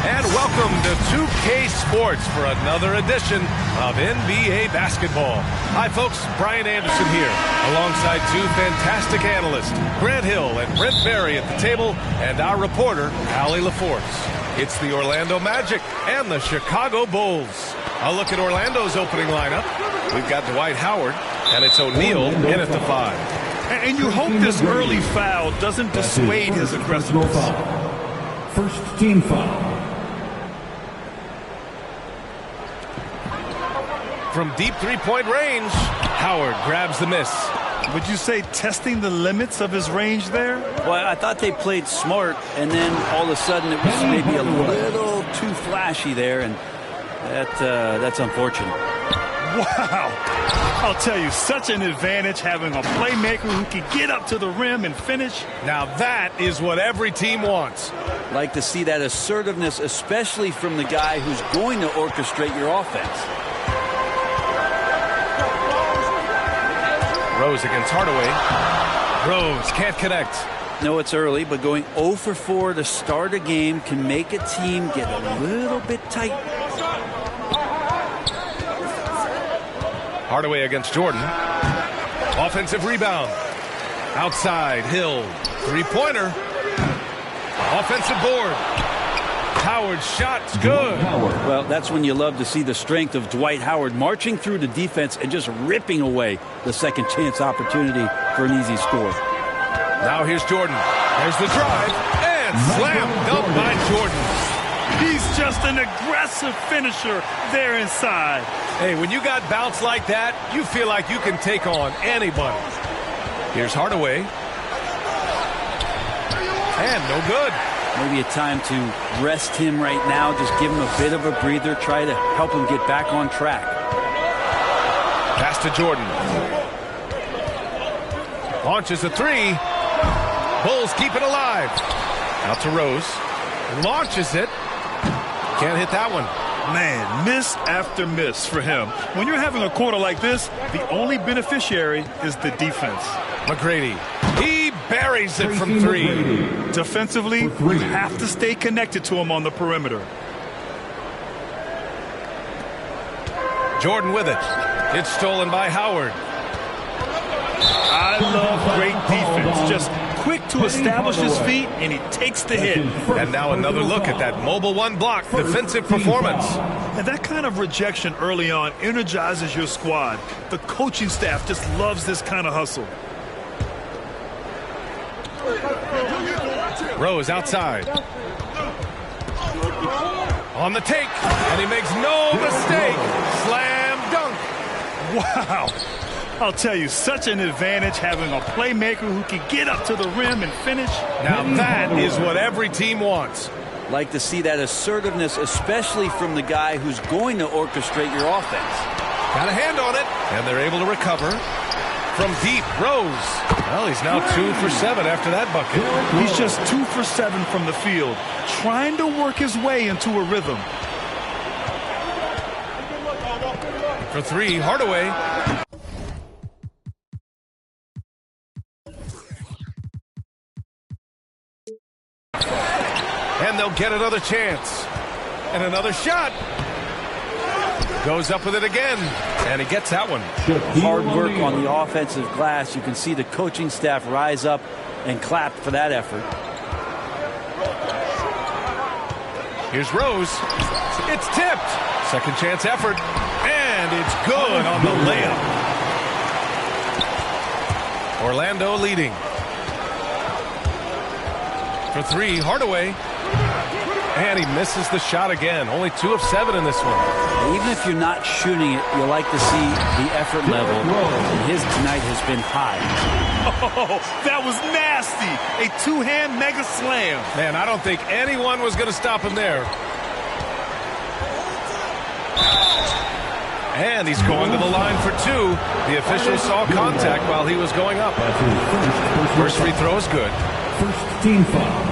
and welcome to 2K Sports for another edition of NBA basketball. Hi folks, Brian Anderson here, alongside two fantastic analysts, Grant Hill and Brent Berry at the table, and our reporter, Allie LaForce. It's the Orlando Magic and the Chicago Bulls. A look at Orlando's opening lineup. We've got Dwight Howard, and it's O'Neal in at the 5. And you hope this early foul doesn't dissuade his aggressiveness. First team foul. From deep three-point range, Howard grabs the miss. Would you say testing the limits of his range there? Well, I thought they played smart, and then all of a sudden it was maybe a little too flashy there, and that's unfortunate. Wow. I'll tell you, such an advantage having a playmaker who can get up to the rim and finish. Now that is what every team wants. Like to see that assertiveness, especially from the guy who's going to orchestrate your offense. Rose against Hardaway. Rose can't connect. No, it's early, but going 0 for 4 to start a game can make a team get a little bit tight. Hardaway against Jordan. Offensive rebound. Outside, Hill. Three-pointer. Offensive board. Howard's shot's good. Well, that's when you love to see the strength of Dwight Howard marching through the defense and just ripping away the second chance opportunity for an easy score. Now here's Jordan. There's the drive. And slam dunk by Jordan. He's just an aggressive finisher there inside. Hey, when you got bounce like that, you feel like you can take on anybody. Here's Hardaway. And no good. Maybe a time to rest him right now. Just give him a bit of a breather. Try to help him get back on track. Pass to Jordan. Launches a three. Bulls keep it alive. Out to Rose. Launches it. Can't hit that one. Man, miss after miss for him. When you're having a quarter like this, the only beneficiary is the defense. McGrady. He buries it from three. Defensively, you have to stay connected to him on the perimeter. Jordan with it. It's stolen by Howard. I love great defense. Just quick to establish his feet, and he takes the hit. And now another look at that mobile one block defensive performance. And that kind of rejection early on energizes your squad. The coaching staff just loves this kind of hustle. Rose outside. On the take, and he makes no mistake. Slam dunk. Wow. I'll tell you, such an advantage having a playmaker who can get up to the rim and finish. Now that is what every team wants. Like to see that assertiveness, especially from the guy who's going to orchestrate your offense. Got a hand on it, and they're able to recover. From deep, Rose. Well, he's now 2 for 7 after that bucket. He's just 2 for 7 from the field, trying to work his way into a rhythm. For three, Hardaway. And they'll get another chance. And another shot. Goes up with it again. And he gets that one. Hard work on the offensive glass. You can see the coaching staff rise up and clap for that effort. Here's Rose. It's tipped. Second chance effort. And it's good on the layup. Orlando leading. For three, Hardaway. And he misses the shot again. Only 2 of 7 in this one. Even if you're not shooting it, you like to see the effort level. And his tonight has been high. Oh, that was nasty. A two-hand mega slam. Man, I don't think anyone was going to stop him there. And he's going to the line for 2. The official saw contact while he was going up. First free throw is good. First team foul.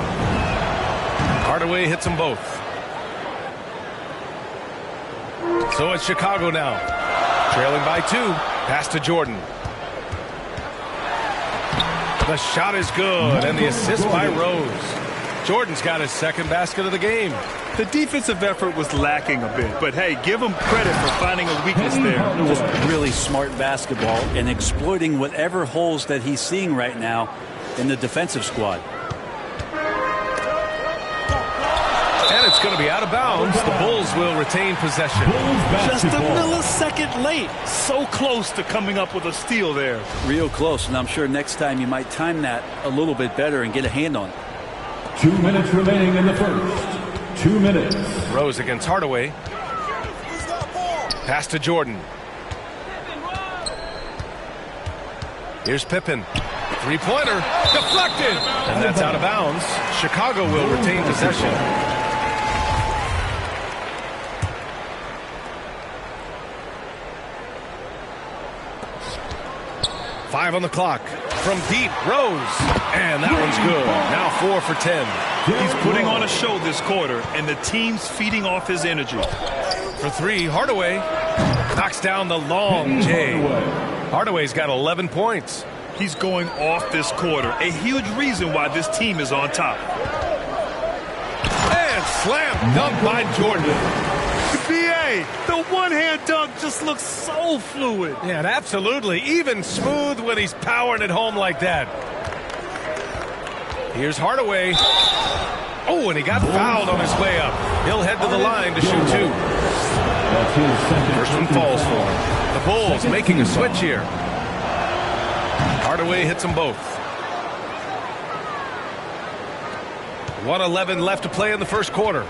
Hardaway hits them both. So it's Chicago now. Trailing by 2. Pass to Jordan. The shot is good, and the assist by Rose. Jordan's got his second basket of the game. The defensive effort was lacking a bit, but hey, give him credit for finding a weakness there. Just really smart basketball and exploiting whatever holes that he's seeing right now in the defensive squad. And it's going to be out of bounds. The Bulls will retain possession. Just a millisecond late. So close to coming up with a steal there. Real close, and I'm sure next time you might time that a little bit better and get a hand on it. 2 minutes remaining in the first. 2 minutes. Rose against Hardaway. Pass to Jordan. Here's Pippen. Three-pointer. Deflected. And that's out of bounds. Chicago will retain possession. Five on the clock. From deep, Rose. And that one's good. Now 4 for 10. He's putting on a show this quarter, and the team's feeding off his energy. For three, Hardaway knocks down the long J. Hardaway's got 11 points. He's going off this quarter. A huge reason why this team is on top. And slam dunk by Jordan. BA, the one-hand dunk just looks so fluid. Yeah, and absolutely. Even smooth when he's powering it home like that. Here's Hardaway. Oh, and he got fouled on his way up. He'll head to the line to shoot two. First one falls for him. The Bulls making a switch here. Hardaway hits them both. 1:11 left to play in the first quarter.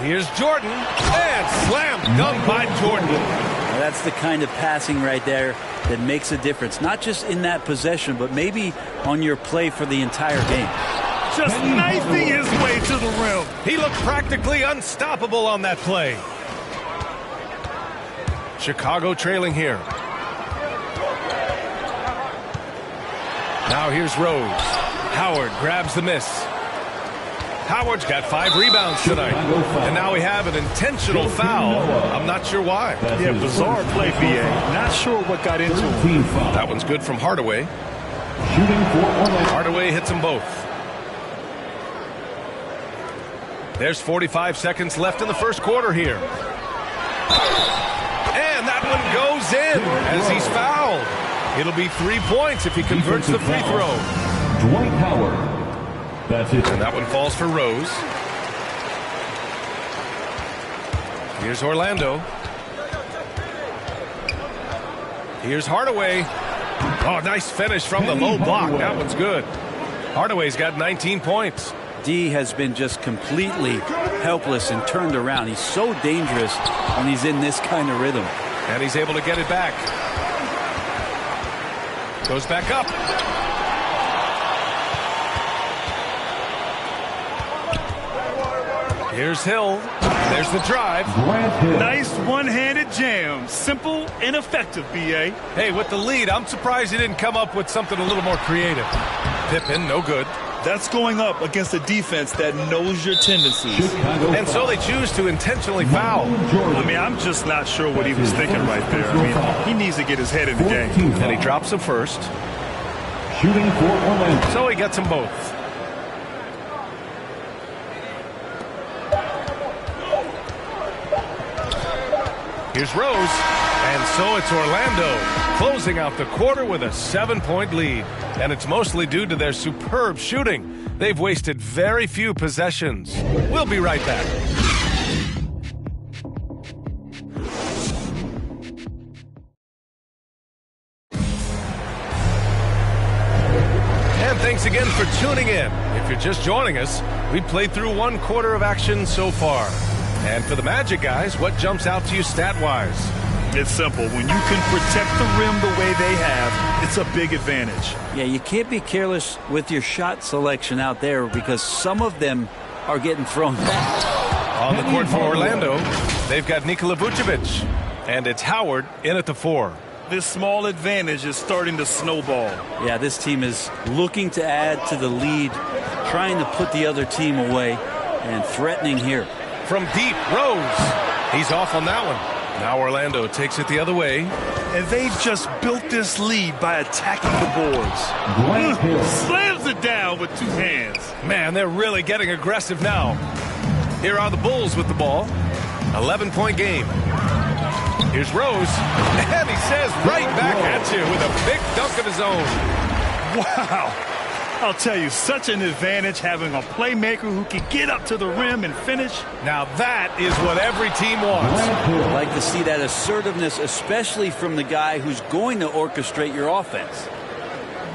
Here's Jordan, and slam dunk by Jordan. Now that's the kind of passing right there that makes a difference, not just in that possession, but maybe on your play for the entire game. Just knifing his way to the rim. He looked practically unstoppable on that play. Chicago trailing here. Now here's Rose. Howard grabs the miss. Howard's got 5 rebounds tonight. And now we have an intentional foul. I'm not sure why. Yeah, bizarre play, BA. Not sure what got into him. That one's good from Hardaway. Hardaway hits them both. There's 45 seconds left in the first quarter here. And that one goes in as he's fouled. It'll be 3 points if he converts the free throw. Dwight Howard. That's it. And that one falls for Rose. Here's Orlando. Here's Hardaway. Oh, nice finish from the low block. That one's good. Hardaway's got 19 points. D has been just completely helpless and turned around. He's so dangerous when he's in this kind of rhythm. And he's able to get it back. Goes back up. Here's Hill. There's the drive. Nice one-handed jam. Simple and effective, BA. Hey, with the lead, I'm surprised he didn't come up with something a little more creative. Pippen, no good. That's going up against a defense that knows your tendencies. And so they choose to intentionally foul. I mean, I'm just not sure what he was thinking right there. I mean, he needs to get his head in the game. And he drops them first. Shooting for Orlando. So he gets them both. Here's Rose. And so it's Orlando closing out the quarter with a 7-point lead. And it's mostly due to their superb shooting. They've wasted very few possessions. We'll be right back. And thanks again for tuning in. If you're just joining us, we played through 1 quarter of action so far. And for the Magic guys, what jumps out to you stat-wise? It's simple. When you can protect the rim the way they have, it's a big advantage. Yeah, you can't be careless with your shot selection out there because some of them are getting thrown back. On the court for Orlando, they've got Nikola Vucevic. And it's Howard in at the 4. This small advantage is starting to snowball. Yeah, this team is looking to add to the lead, trying to put the other team away, and threatening here. From deep, Rose. He's off on that one. Now Orlando takes it the other way. And they've just built this lead by attacking the boards. Slams it down with 2 hands. Man, they're really getting aggressive now. Here are the Bulls with the ball. 11-point game. Here's Rose. And he says right back at you with a big dunk of his own. Wow. I'll tell you, such an advantage having a playmaker who can get up to the rim and finish. Now that is what every team wants. I'd like to see that assertiveness, especially from the guy who's going to orchestrate your offense.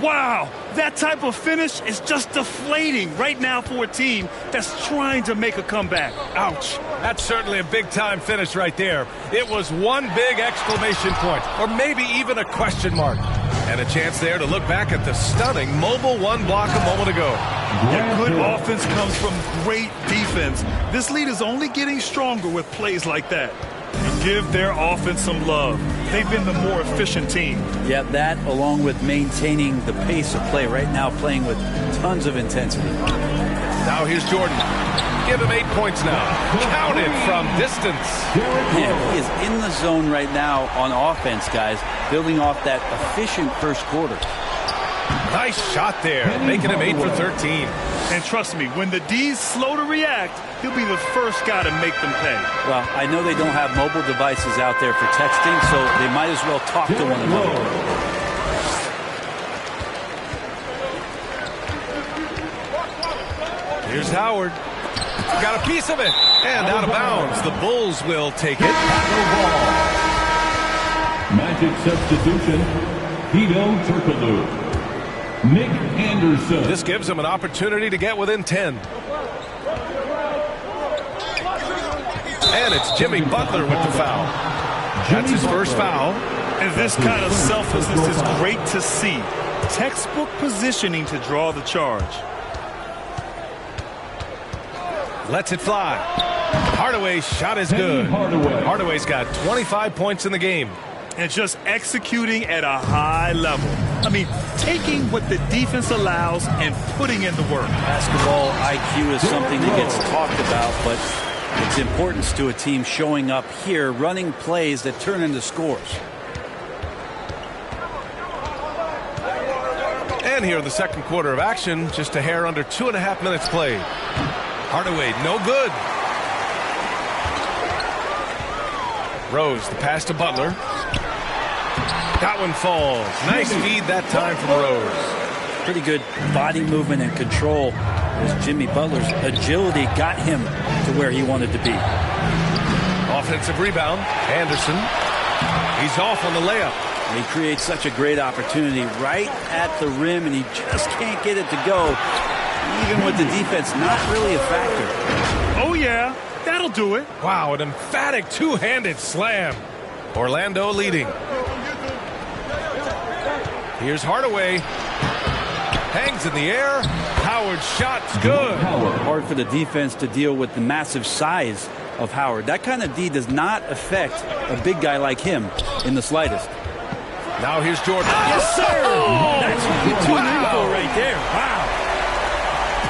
Wow, that type of finish is just deflating right now for a team that's trying to make a comeback. Ouch. That's certainly a big-time finish right there. It was one big exclamation point, or maybe even a question mark. And a chance there to look back at the stunning mobile one block a moment ago. Yeah, good offense comes from great defense. This lead is only getting stronger with plays like that. You give their offense some love. They've been the more efficient team. Yeah, that along with maintaining the pace of play. Right now playing with tons of intensity. Now here's Jordan. Give him 8 points now. Counted from distance. Yeah, he is in the zone right now on offense, guys, building off that efficient first quarter. Nice shot there, making him 8 for 13. And trust me, when the D's slow to react, he'll be the first guy to make them pay. Well, I know they don't have mobile devices out there for texting, so they might as well talk to one another. Here's Howard. Got a piece of it. And out of bounds. The Bulls will take it. Magic substitution, Hedo Turkoglu. Nick Anderson. This gives him an opportunity to get within 10. And it's Jimmy Butler with the foul. That's his first foul. And this kind of selflessness is great to see. Textbook positioning to draw the charge. Lets it fly. Hardaway's shot is good. Hardaway's got 25 points in the game. And just executing at a high level. I mean, taking what the defense allows and putting in the work. Basketball IQ is something that gets talked about, but its importance to a team showing up here, running plays that turn into scores. And here in the second quarter of action, just a hair under 2.5 minutes played. Hardaway, no good. Rose, the pass to Butler. That one falls. Nice feed that time from Rose. Pretty good body movement and control as Jimmy Butler's agility got him to where he wanted to be. Offensive rebound. Anderson. He's off on the layup. He creates such a great opportunity right at the rim, and he just can't get it to go. Even with the defense not really a factor. Oh, yeah. That'll do it. Wow, an emphatic two-handed slam. Orlando leading. Here's Hardaway. Hangs in the air. Howard's shot's good. Hard for the defense to deal with the massive size of Howard. That kind of D does not affect a big guy like him in the slightest. Now here's Jordan. Yes, sir! That's too wow. Right there. Wow.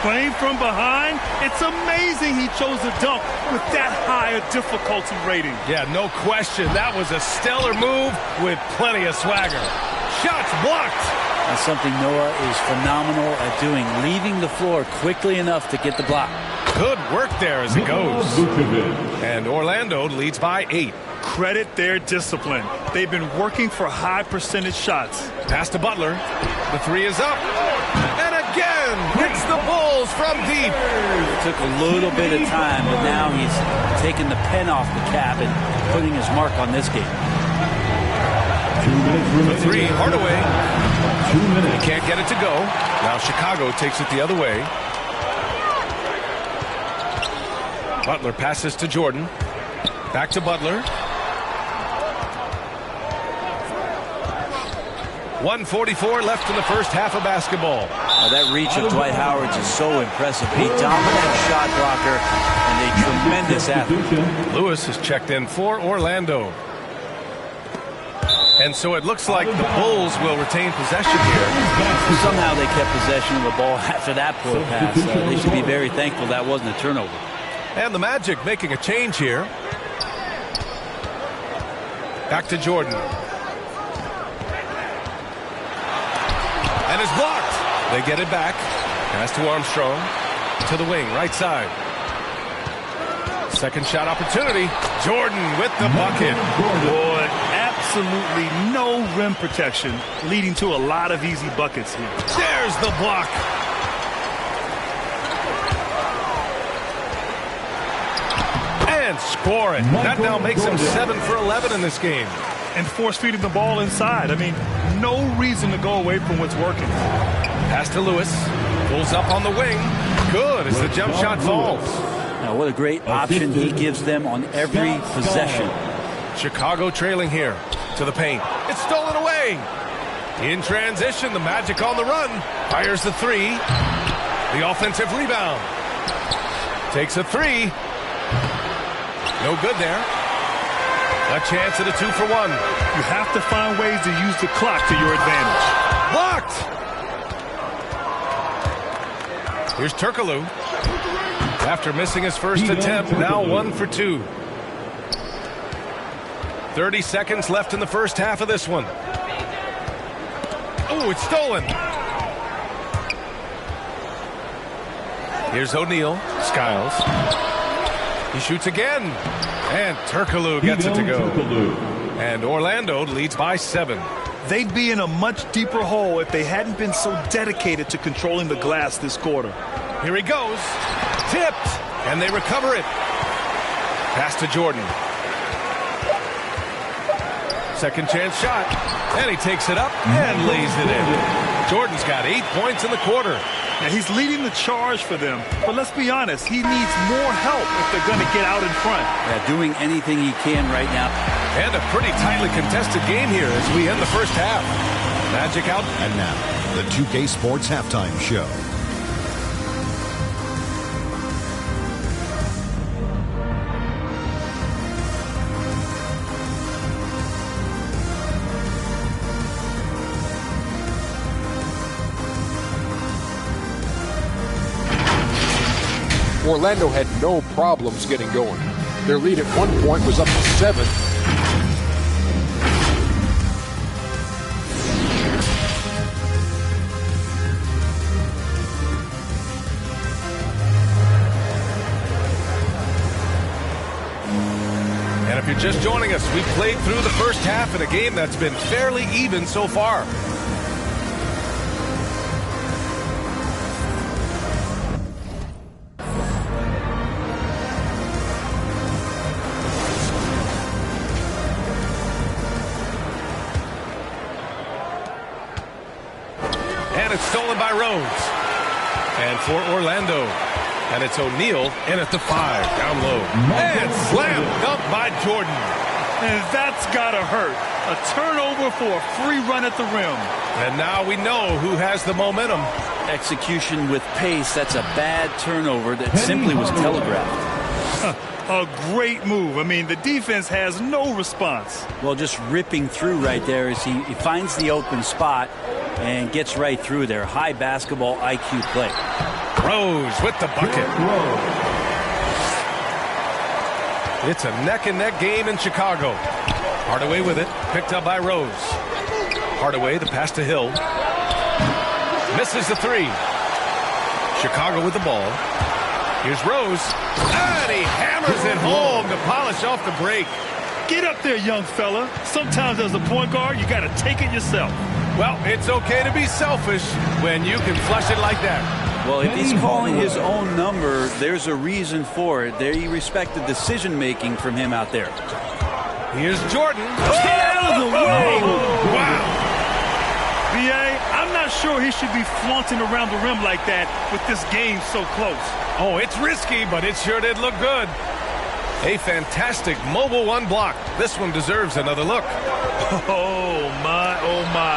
Playing from behind, it's amazing he chose a dunk with that high a difficulty rating. Yeah, no question. That was a stellar move with plenty of swagger. Shots blocked. That's something Noah is phenomenal at doing, leaving the floor quickly enough to get the block. Good work there as it goes. And Orlando leads by 8. Credit their discipline. They've been working for high percentage shots. Pass to Butler. The three is up. And again, hits the Bulls from deep. It took a little bit of time, but now he's taking the pen off the cap and putting his mark on this game. 2 minutes. The three, Hardaway. 2 minutes. He can't get it to go. Now Chicago takes it the other way. Butler passes to Jordan. Back to Butler. 1:44 left in the first half of basketball. That reach of Dwight Howard's is so impressive. He dominant shot blocker and a tremendous athlete. Lewis has checked in for Orlando. And so it looks like the Bulls will retain possession here. Somehow they kept possession of the ball after that poor pass. They should be very thankful that wasn't a turnover. And the Magic making a change here. Back to Jordan. And it's blocked. They get it back. Pass to Armstrong. to the wing, right side. Second shot opportunity. Jordan with the bucket. Boy, absolutely no rim protection, leading to a lot of easy buckets here. There's the block. And score it. That now makes him 7 for 11 in this game. And force-feeding the ball inside. I mean, no reason to go away from what's working. Pass to Lewis. Pulls up on the wing. Good as the jump shot falls. Now, what a great option he gives them on every possession. Chicago trailing here to the paint. It's stolen away. In transition, the Magic on the run. Fires the three. The offensive rebound. Takes a three. No good there. A chance at a 2 for 1. You have to find ways to use the clock to your advantage. Blocked. Here's Turkoglu. After missing his first attempt, now 1 for 2. 30 seconds left in the first half of this one. Oh, it's stolen. Here's O'Neal. Skiles. He shoots again. And Turkoglu gets it to go. And Orlando leads by 7. They'd be in a much deeper hole if they hadn't been so dedicated to controlling the glass this quarter. Here he goes. Tipped. And they recover it. Pass to Jordan. Second chance shot. And he takes it up and lays it in. Jordan's got 8 points in the quarter. Now, he's leading the charge for them, but let's be honest, he needs more help if they're going to get out in front. Yeah, doing anything he can right now. And a pretty tightly contested game here as we end the first half. Magic out. And now, the 2K Sports Halftime Show. Orlando had no problems getting going. Their lead at one point was up to 7. And if you're just joining us, we've played through the first half in a game that's been fairly even so far. And it's stolen by Rhodes. And for Orlando. And it's O'Neal in at the 5, down low. And slam dunk by Jordan. And that's got to hurt. A turnover for a free run at the rim. And now we know who has the momentum. Execution with pace, that's a bad turnover that simply was telegraphed. A great move. I mean, the defense has no response. Well, just ripping through right there as he finds the open spot and gets right through there. High basketball IQ play. Rose with the bucket. It's a neck-and-neck game in Chicago. Hardaway with it. Picked up by Rose. Hardaway, the pass to Hill. Misses the 3. Chicago with the ball. Here's Rose. And he hammers it home to polish off the break. Get up there, young fella. Sometimes as a point guard, you got to take it yourself. Well, it's okay to be selfish when you can flush it like that. Well, if he's calling his own number, there's a reason for it. They respect the decision-making from him out there. Here's Jordan. Get out of the way! Wow. B.A., I'm not sure he should be flaunting around the rim like that with this game so close. Oh, it's risky, but it sure did look good. A fantastic mobile 1 block. This one deserves another look. Oh, my,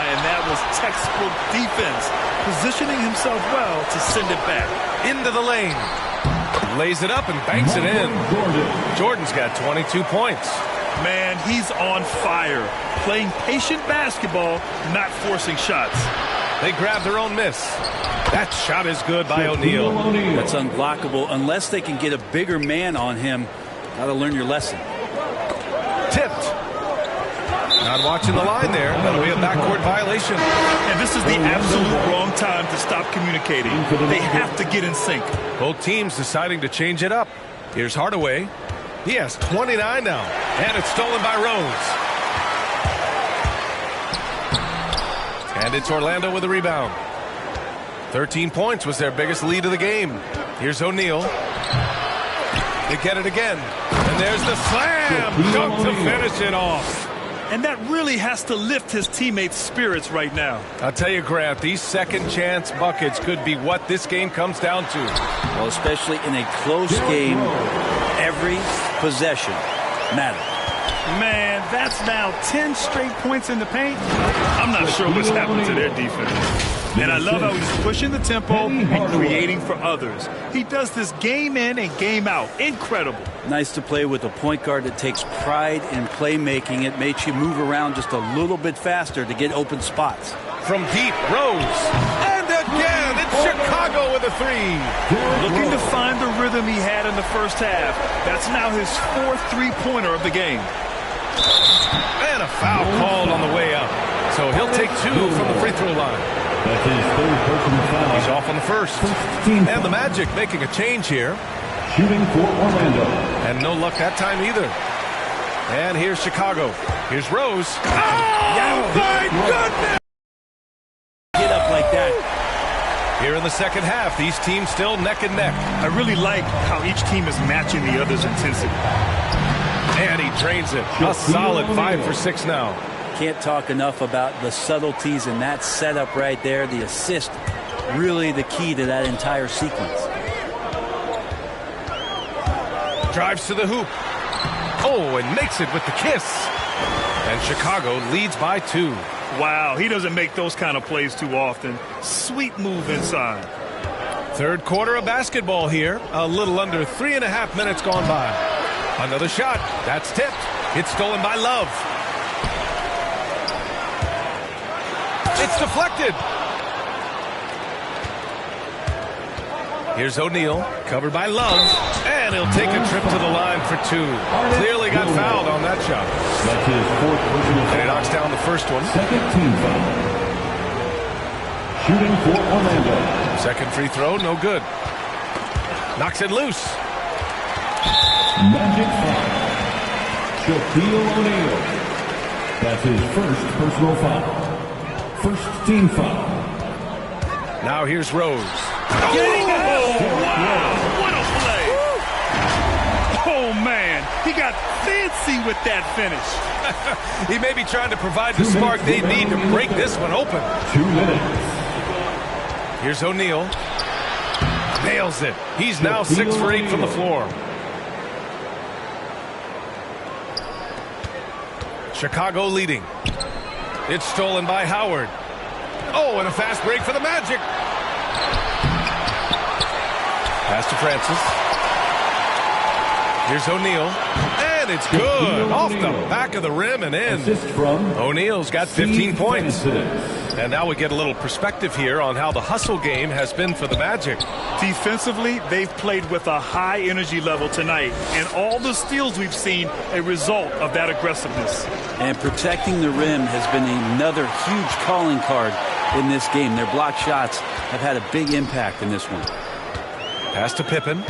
and that was textbook defense. Positioning himself well to send it back. Into the lane. Lays it up and banks it in. Jordan's got 22 points. Man, he's on fire. Playing patient basketball, not forcing shots. They grab their own miss. That shot is good by O'Neal. That's unblockable unless they can get a bigger man on him. Got to learn your lesson. Tipped. Not watching the line there. That'll be a backcourt violation. And this is the absolute wrong time to stop communicating. They have to get in sync. Both teams deciding to change it up. Here's Hardaway. He has 29 now. And it's stolen by Rose. And it's Orlando with a rebound. 13 points was their biggest lead of the game. Here's O'Neal. They get it again. And there's the slam dunk to finish it off. And that really has to lift his teammates' spirits right now. I'll tell you, Grant, these second chance buckets could be what this game comes down to. Well, especially in a close game, every possession matters. Man, that's now 10 straight points in the paint. I'm not sure what's happened to their defense. And I love how he's pushing the tempo and creating for others. He does this game in and game out. Incredible. Nice to play with a point guard that takes pride in playmaking. It makes you move around just a little bit faster to get open spots. From deep, Rose. And again, it's Chicago with a three. Looking to find the rhythm he had in the first half. That's now his fourth three-pointer of the game. And a foul called on the way up. So he'll take two from the free throw line. That's his third personal foul. He's off on the first. And the Magic making a change here. Shooting for Orlando. And no luck that time either. And here's Chicago. Here's Rose. Oh, my goodness! Get up like that. Here in the second half, these teams still neck and neck. I really like how each team is matching the other's intensity. And he drains it. A solid 5 for 6 now. Can't talk enough about the subtleties in that setup right there. The assist, really the key to that entire sequence. Drives to the hoop. Oh, and makes it with the kiss. And Chicago leads by 2. Wow, he doesn't make those kind of plays too often. Sweet move inside. Third quarter of basketball here. A little under 3.5 minutes gone by. Another shot. That's tipped. It's stolen by Love. It's deflected. Here's O'Neal, covered by Love, and he'll take a trip to the line for 2. Clearly got fouled on that shot. That's his fourth personal foul. And he knocks down the first one. Second team foul. Shooting for Orlando. Second free throw, no good. Knocks it loose. Magic foul. Shaquille O'Neal. That's his first personal foul. First team foul. Now here's Rose. Wow, what a play. Oh, man, he got fancy with that finish. He may be trying to provide the spark they need to break this one open. 2 minutes. Here's O'Neal. Nails it. He's now 6 for 8 from the floor. Chicago leading. It's stolen by Howard. Oh, and a fast break for the Magic. Pass to Francis. Here's O'Neal. And it's good. Off the back of the rim and in. O'Neal's got 15 points. And now we get a little perspective here on how the hustle game has been for the Magic. Defensively, they've played with a high energy level tonight. And all the steals we've seen, a result of that aggressiveness. And protecting the rim has been another huge calling card in this game. Their block shots have had a big impact in this one. Pass to Pippen.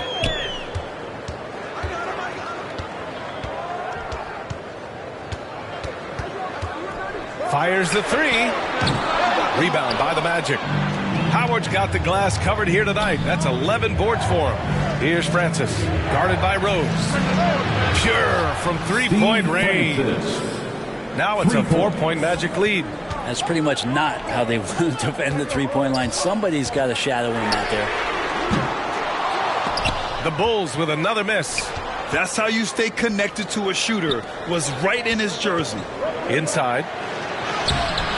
Fires the 3. Rebound by the Magic. Howard's got the glass covered here tonight. That's 11 boards for him. Here's Francis, guarded by Rose. Pure from three-point range. Now it's a 4-point Magic lead. That's pretty much not how they want to defend the three-point line. Somebody's got to shadow him out there. The Bulls with another miss. That's how you stay connected to a shooter. Was right in his jersey. Inside.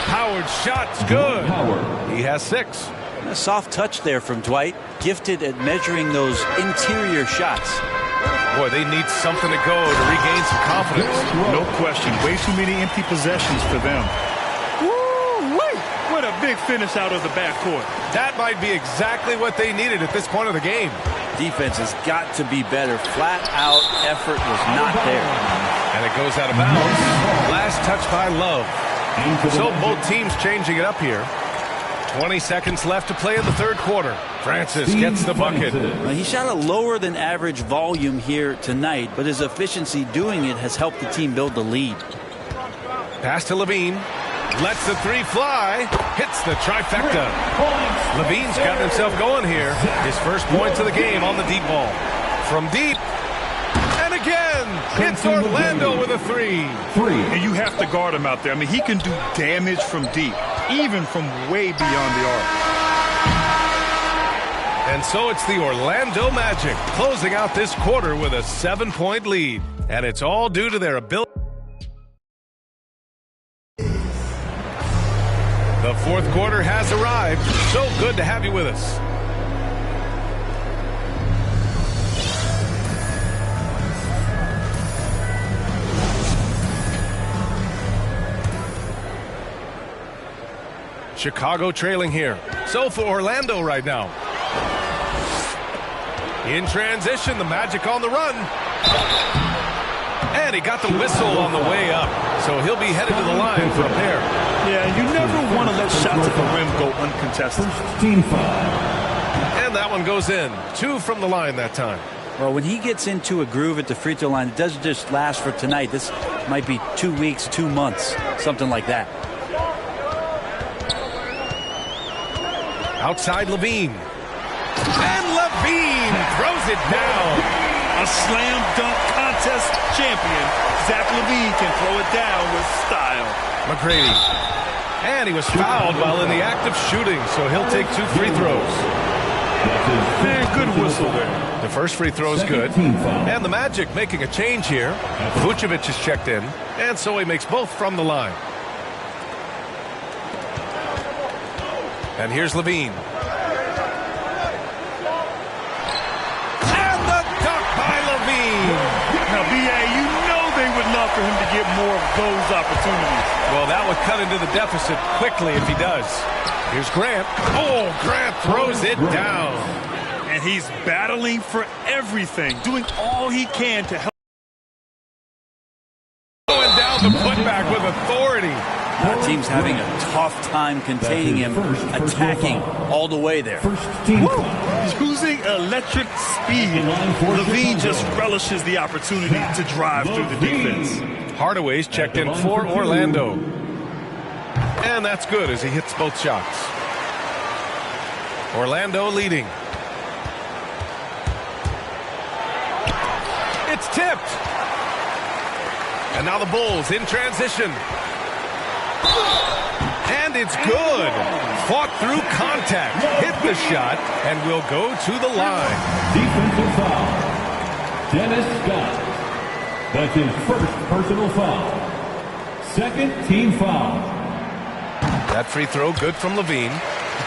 Howard's shot's good. He has 6. A soft touch there from Dwight. Gifted at measuring those interior shots. Boy, they need something to go to regain some confidence. No question. Way too many empty possessions for them. Woo-wee! What a big finish out of the backcourt. That might be exactly what they needed at this point of the game. Defense has got to be better. Flat out effort was not there. And it goes out of bounds. Last touch by Love. So both teams changing it up here. 20 seconds left to play in the third quarter. Francis gets the bucket. Well, he shot a lower than average volume here tonight, but his efficiency doing it has helped the team build the lead. Pass to Levine. Lets the three fly. Hits the trifecta. Levine's got himself going here. His first points of the game on the deep ball. From deep. And again. Hits Orlando with a three. And you have to guard him out there. I mean, he can do damage from deep, even from way beyond the arc. And so it's the Orlando Magic closing out this quarter with a 7-point lead. And it's all due to their ability. The fourth quarter has arrived. So good to have you with us. Chicago trailing here. So for Orlando right now. In transition, the Magic on the run. And he got the whistle on the way up. So he'll be headed to the line for a pair. Yeah, you never want to let shots at the rim go uncontested. Team foul. And that one goes in. 2 from the line that time. Well, when he gets into a groove at the free throw line, it doesn't just last for tonight. This might be 2 weeks, 2 months, something like that. Outside Levine. And Levine throws it down. A slam dunk contest champion. Zach Levine can throw it down with style. McGrady. And he was fouled while in the act of shooting, so he'll take 2 free throws. Man, good whistle there. The first free throw is good. And the Magic making a change here. Vucevic is checked in, and so he makes both from the line. And here's Levine. And the dunk by Levine. Now, B.A., you know they would love for him to get more of those opportunities. Well, that would cut into the deficit quickly if he does. Here's Grant. Oh, Grant throws it down. And he's battling for everything, doing all he can to help. Going down the putback with authority. The team's having a tough time containing him, attacking all the way there. Using electric speed, Levine just relishes the opportunity to drive through the defense. Hardaway's checked in for Orlando. And that's good as he hits both shots. Orlando leading. It's tipped. And now the Bulls in transition. And it's good. Fought through contact. Hit the shot and will go to the line. Defensive foul. Dennis Scott. That's his first personal foul. Second team foul. That free throw good from Levine.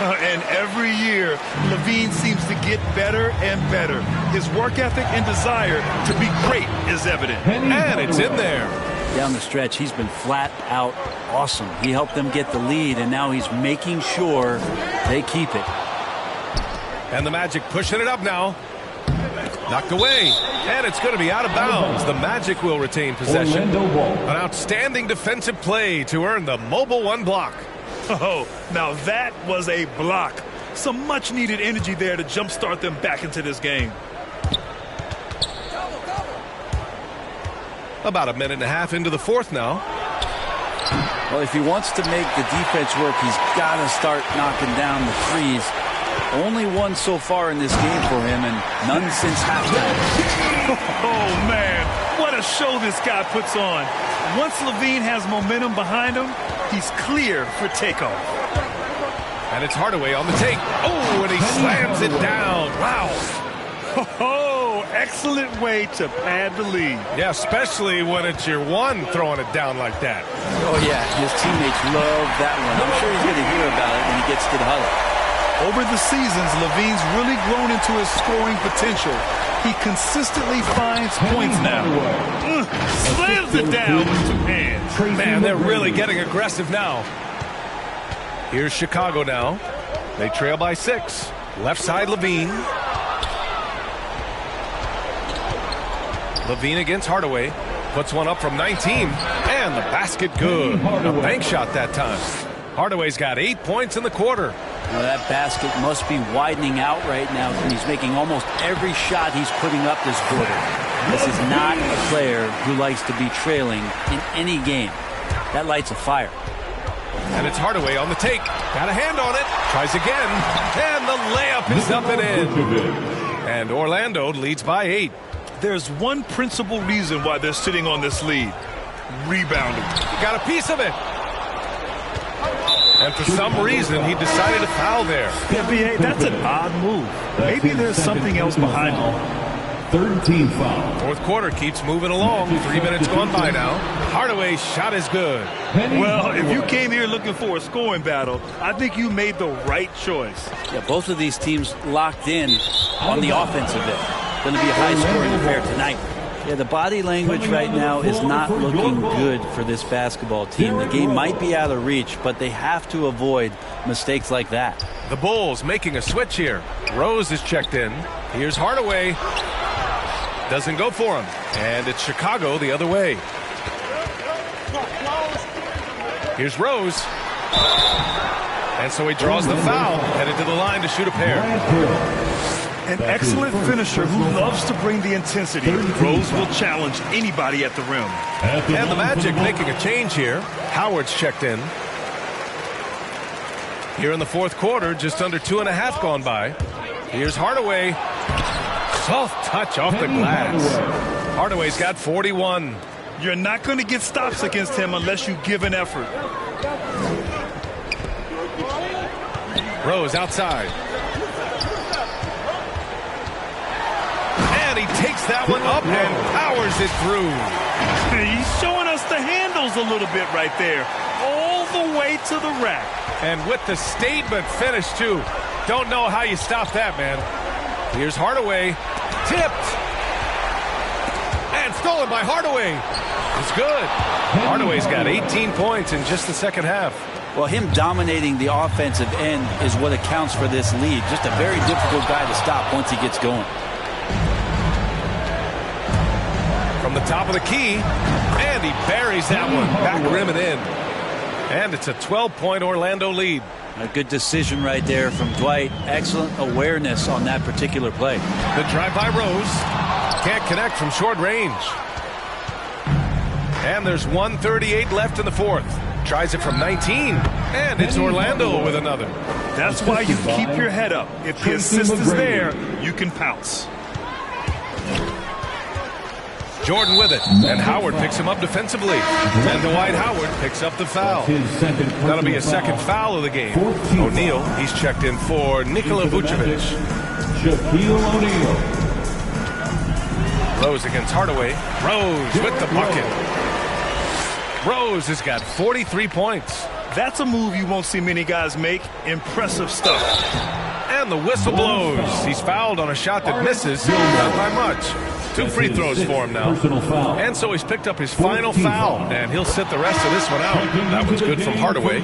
And every year, Levine seems to get better and better. His work ethic and desire to be great is evident. And it's in there. Down the stretch, he's been flat out awesome. He helped them get the lead, and now he's making sure they keep it. And the Magic pushing it up now. Knocked away. And it's going to be out of bounds. The Magic will retain possession. An outstanding defensive play to earn the Mobile One block. Oh, now that was a block. Some much-needed energy there to jumpstart them back into this game. About a minute and a half into the fourth now. Well, if he wants to make the defense work, he's got to start knocking down the threes. Only one so far in this game for him, and none since halftime. Oh, man, what a show this guy puts on. Once Levine has momentum behind him, he's clear for takeoff. And it's Hardaway on the take. Oh, and he slams it down. Wow. Oh, excellent way to pad the lead. Yeah, especially when it's your one throwing it down like that. Oh, yeah, his teammates love that one. I'm sure he's going to hear about it when he gets to the huddle. Over the seasons, Levine's really grown into his scoring potential. He consistently finds points now. Slams it down with 2 hands. Man, they're really getting aggressive now. Here's Chicago now. They trail by 6. Left side, Levine. Levine against Hardaway. Puts one up from 19, and the basket good. A bank shot that time. Hardaway's got 8 points in the quarter. Well, that basket must be widening out right now. He's making almost every shot he's putting up this quarter. This is not a player who likes to be trailing in any game. That lights a fire. And it's Hardaway on the take. Got a hand on it. Tries again. And the layup is up and in. And Orlando leads by 8. There's one principal reason why they're sitting on this lead. Rebounding. Got a piece of it. And for some reason, he decided to foul there. Yeah, B.A., that's an odd move. Maybe there's something else behind it. Third team foul. Fourth quarter keeps moving along. 3 minutes gone by now. Hardaway's shot is good. Well, if you came here looking for a scoring battle, I think you made the right choice. Yeah, both of these teams locked in on the offensive end. Going to be a high-scoring affair tonight. Yeah, the body language right now is not looking good for this basketball team. The game might be out of reach, but they have to avoid mistakes like that. The Bulls making a switch here. Rose is checked in. Here's Hardaway. Doesn't go for him. And it's Chicago the other way. Here's Rose. And so he draws the foul. Headed to the line to shoot a pair. An excellent finisher who loves to bring the intensity. Rose will challenge anybody at the rim. And the Magic making a change here. Howard's checked in. Here in the fourth quarter, just under 2.5 gone by. Here's Hardaway. Soft touch off the glass. Hardaway's got 41. You're not going to get stops against him unless you give an effort. Rose outside. And he takes that one up and powers it through. He's showing us the handles a little bit right there. All the way to the rack. And with the statement finish, too. Don't know how you stop that, man. Here's Hardaway. Tipped. And stolen by Hardaway. It's good. Hardaway's got 18 points in just the second half. Well, him dominating the offensive end is what accounts for this lead. Just a very difficult guy to stop once he gets going. From the top of the key. And he buries that one. Back rim and in. And it's a 12-point Orlando lead. A good decision right there from Dwight. Excellent awareness on that particular play. The drive by Rose. Can't connect from short range. And there's 1:38 left in the fourth. Tries it from 19. And it's Orlando with another. That's why you keep your head up. If the assist is there, you can pounce. Jordan with it, and Howard picks him up defensively. And Dwight Howard picks up the foul. That'll be a second foul of the game. O'Neal, he's checked in for Nikola Vucevic. Shaquille O'Neal. Rose against Hardaway. Rose with the bucket. Rose has got 43 points. That's a move you won't see many guys make. Impressive stuff. And the whistle blows. He's fouled on a shot that misses, not by much. 2 free throws for him now. And so he's picked up his final foul, and he'll sit the rest of this one out. That one's good from Hardaway.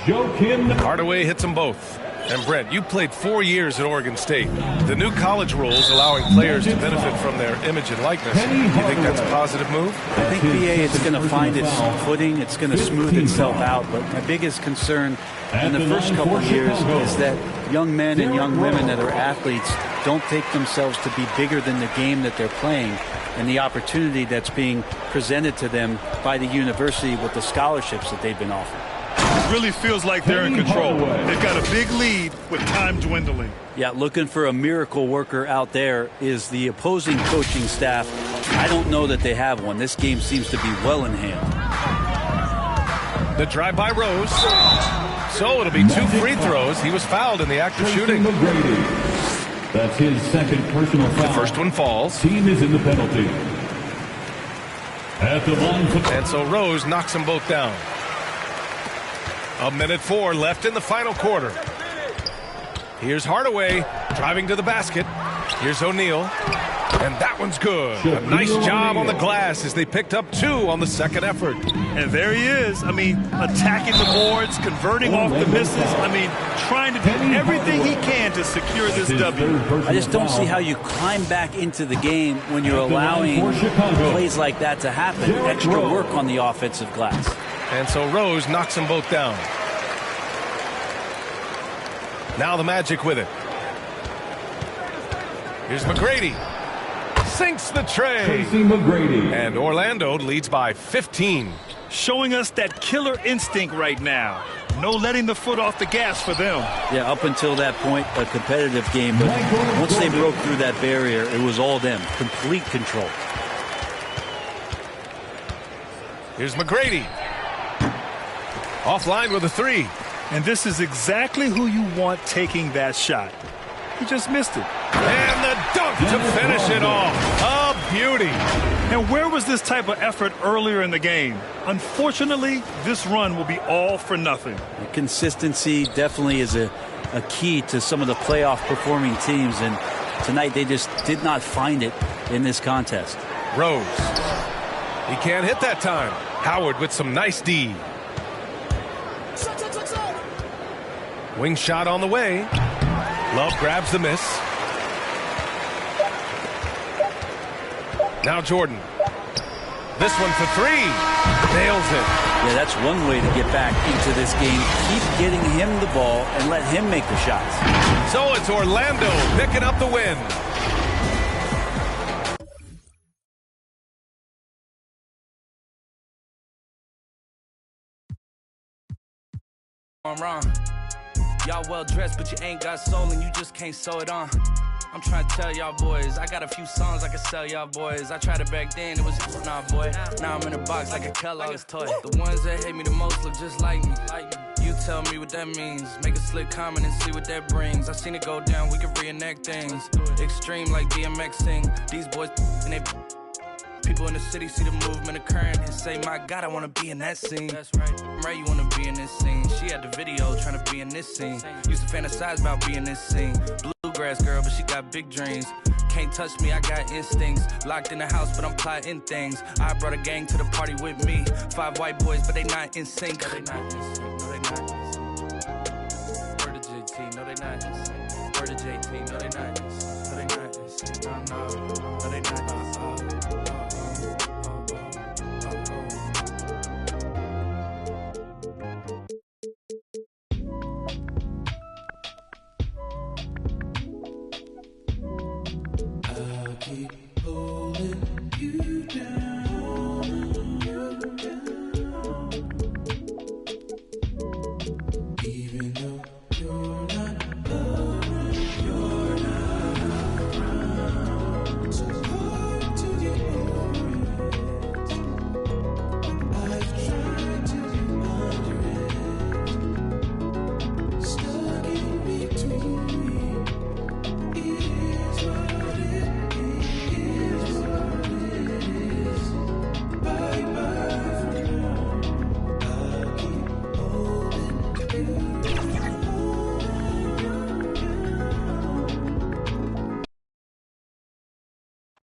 Hardaway hits them both. And Brent, you played 4 years at Oregon State. The new college rules allowing players to benefit from their image and likeness. Do you think that's a positive move? I think BA it's going to find its footing. It's going to smooth itself out. But my biggest concern in the first couple of years is that young men and young women that are athletes don't take themselves to be bigger than the game that they're playing and the opportunity that's being presented to them by the university with the scholarships that they've been offered. It really feels like they're in control. They've got a big lead with time dwindling. Yeah, looking for a miracle worker out there is the opposing coaching staff. I don't know that they have one. This game seems to be well in hand. The drive by Rose. So it'll be 2 free throws. He was fouled in the act of shooting. That's his second personal foul. The first one falls. Team is in the penalty. At the line. And so Rose knocks them both down. 1:04 left in the final quarter. Here's Hardaway driving to the basket. Here's O'Neal. And that one's good. A nice job on the glass as they picked up 2 on the second effort. And there he is. I mean, attacking the boards, converting off the misses. I mean, trying to do everything he can to secure this W. I just don't see how you climb back into the game when you're allowing plays like that to happen. Extra work on the offensive glass. And so Rose knocks them both down. Now the Magic with it. Here's McGrady. Sinks the tray. And Orlando leads by 15. Showing us that killer instinct right now. No letting the foot off the gas for them. Yeah, up until that point, a competitive game. But once they broke through that barrier, it was all them. Complete control. Here's McGrady. Offline with a 3. And this is exactly who you want taking that shot. He just missed it. And the dunk to finish it off. A beauty. And where was this type of effort earlier in the game? Unfortunately, this run will be all for nothing. Consistency definitely is a key to some of the playoff performing teams. And tonight they just did not find it in this contest. Rose. He can't hit that time. Howard with some nice D. Wing shot on the way. Love grabs the miss. Now Jordan. This one for 3. Nails it. Yeah, that's one way to get back into this game. Keep getting him the ball and let him make the shots. So it's Orlando picking up the win. I'm wrong. Y'all well dressed, but you ain't got soul and you just can't sew it on. I'm trying to tell y'all boys, I got a few songs I can sell y'all boys. I tried it back then, it was nah boy. Now I'm in a box like a Kellogg's toy. The ones that hate me the most look just like me. You tell me what that means. Make a slick comment and see what that brings. I seen it go down, we can reenact things. Extreme like DMX sing. These boys and they people in the city see the movement occurring and say, my God, I want to be in that scene. That's right, you want to be in this scene. She had the video trying to be in this scene. Used to fantasize about being this scene. Bluegrass girl, but she got big dreams. Can't touch me, I got instincts. Locked in the house, but I'm plotting things. I brought a gang to the party with me. 5 white boys, but they not in sync. No, they not in sync. No, they not in sync. Word to JT, no, they not in sync. Word to JT, no, they not in sync. No, they not in sync. No, they not in sync.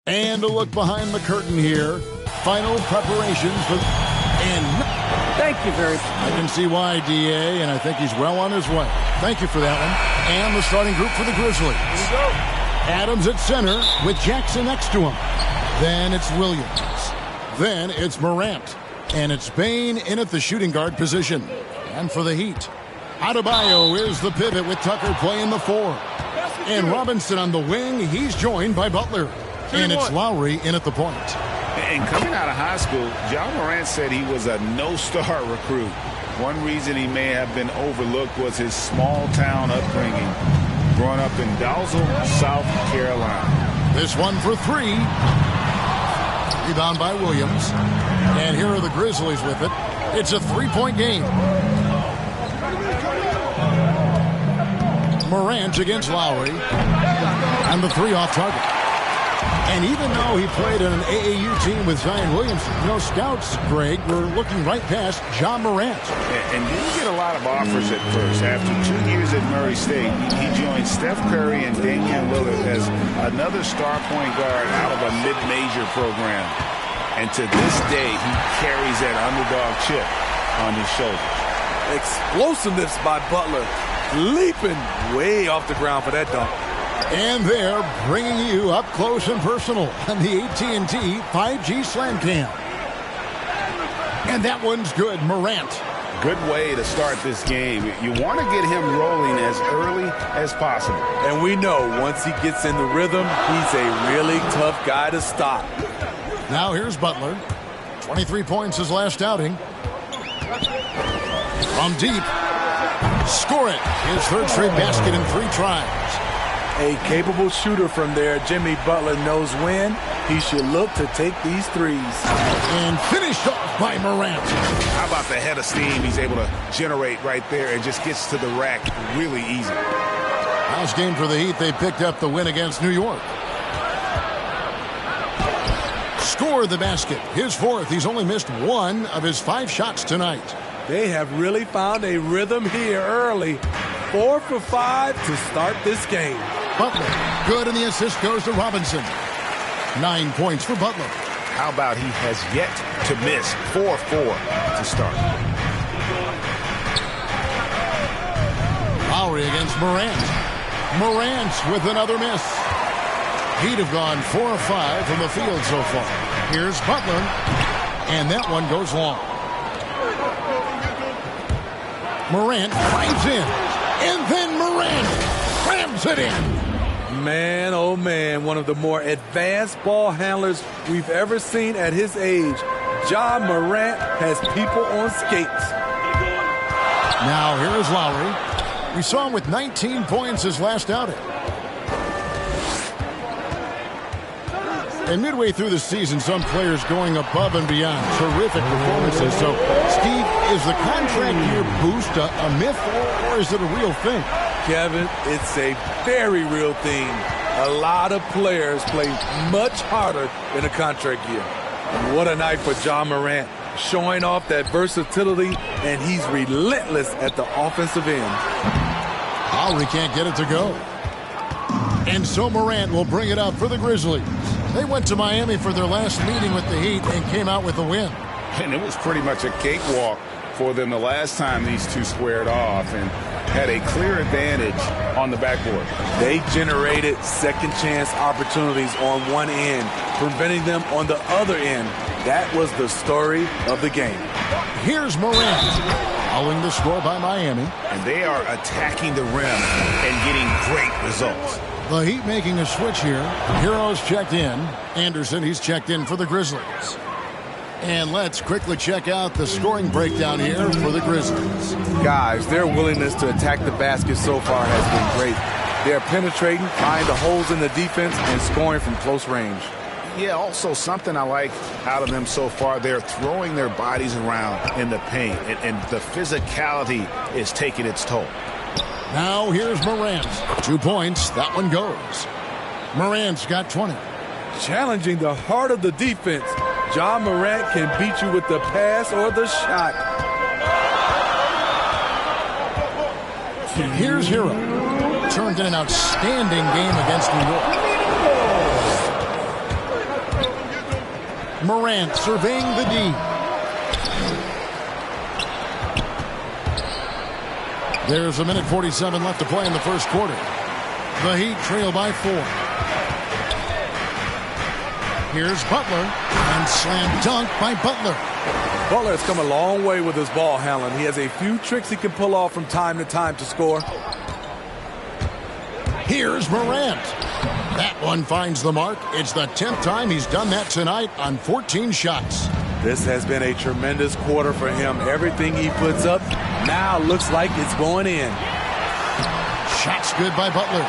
And a look behind the curtain here. Final preparations for... Thank you very much. I can see why, DA, and I think he's well on his way. Thank you for that one. And the starting group for the Grizzlies. Here we go. Adams at center with Jackson next to him. Then it's Williams. Then it's Morant. And it's Bain in at the shooting guard position. And for the Heat, Adebayo is the pivot with Tucker playing the 4. And Robinson on the wing. He's joined by Butler. And it's Lowry in at the point. And coming out of high school, John Morant said he was a no-star recruit. One reason he may have been overlooked was his small-town upbringing, growing up in Dalzell, South Carolina. This one for 3. Rebound by Williams. And here are the Grizzlies with it. It's a 3-point game. Morant against Lowry. And the 3 off target. And even though he played on an AAU team with Zion Williamson, scouts, Greg, were looking right past John Morant. And didn't get a lot of offers at first. After 2 years at Murray State, he joined Steph Curry and Damian Lillard as another star point guard out of a mid-major program. And to this day, he carries that underdog chip on his shoulders. Explosiveness by Butler, leaping way off the ground for that dunk. And they're bringing you up close and personal on the AT&T 5G Slam Cam. And that one's good, Morant. Good way to start this game. You want to get him rolling as early as possible. And we know once he gets in the rhythm, he's a really tough guy to stop. Now here's Butler. 23 points his last outing. From deep. Score it. His third straight basket in 3 tries. A capable shooter from there. Jimmy Butler knows when he should look to take these threes. And finished off by Morant. How about the head of steam he's able to generate right there and just gets to the rack really easy. Last game for the Heat, they picked up the win against New York. Scored the basket. His 4th. He's only missed 1 of his 5 shots tonight. They have really found a rhythm here early. 4 for 5 to start this game. Butler, good, and the assist goes to Robinson. 9 points for Butler. How about he has yet to miss 4-4 to start. Lowry against Morant. Morant with another miss. He'd have gone 4 of 5 from the field so far. Here's Butler, and that one goes long. Morant drives in, and then Morant slams it in. Man, oh man, one of the more advanced ball handlers we've ever seen at his age. Ja Morant has people on skates. Now here is Lowry. We saw him with 19 points his last outing. And midway through the season, some players going above and beyond. Terrific performances. So, Steve, is the contract year boost a myth or is it a real thing? Kevin, it's a very real thing. A lot of players play much harder in a contract year. And what a night for Ja Morant, showing off that versatility, and he's relentless at the offensive end. Lowry can't get it to go. And so Morant will bring it up for the Grizzlies. They went to Miami for their last meeting with the Heat and came out with a win. And it was pretty much a cakewalk for them the last time these two squared off and had a clear advantage on the backboard. They generated second chance opportunities on one end, preventing them on the other end. That was the story of the game. Here's Morant, following the score by Miami. And they are attacking the rim and getting great results. The Heat making a switch here. Heroes checked in. Anderson, he's checked in for the Grizzlies. And let's quickly check out the scoring breakdown here for the Grizzlies. Guys, their willingness to attack the basket so far has been great. They're penetrating, finding the holes in the defense, and scoring from close range. Yeah, also something I like out of them so far, they're throwing their bodies around in the paint, and the physicality is taking its toll. Now here's Morant. 2 points. That one goes. Morant's got 20. Challenging the heart of the defense. Ja Morant can beat you with the pass or the shot. Here's Hero. Turned in an outstanding game against New York. Morant surveying the D. There's 1:47 left to play in the first quarter. The Heat trail by 4. Here's Butler, and slam dunk by Butler. Butler has come a long way with his ball handling. He has a few tricks he can pull off from time to time to score. Here's Morant. That one finds the mark. It's the 10th time he's done that tonight on 14 shots. This has been a tremendous quarter for him. Everything he puts up now looks like it's going in. Shots good by Butler.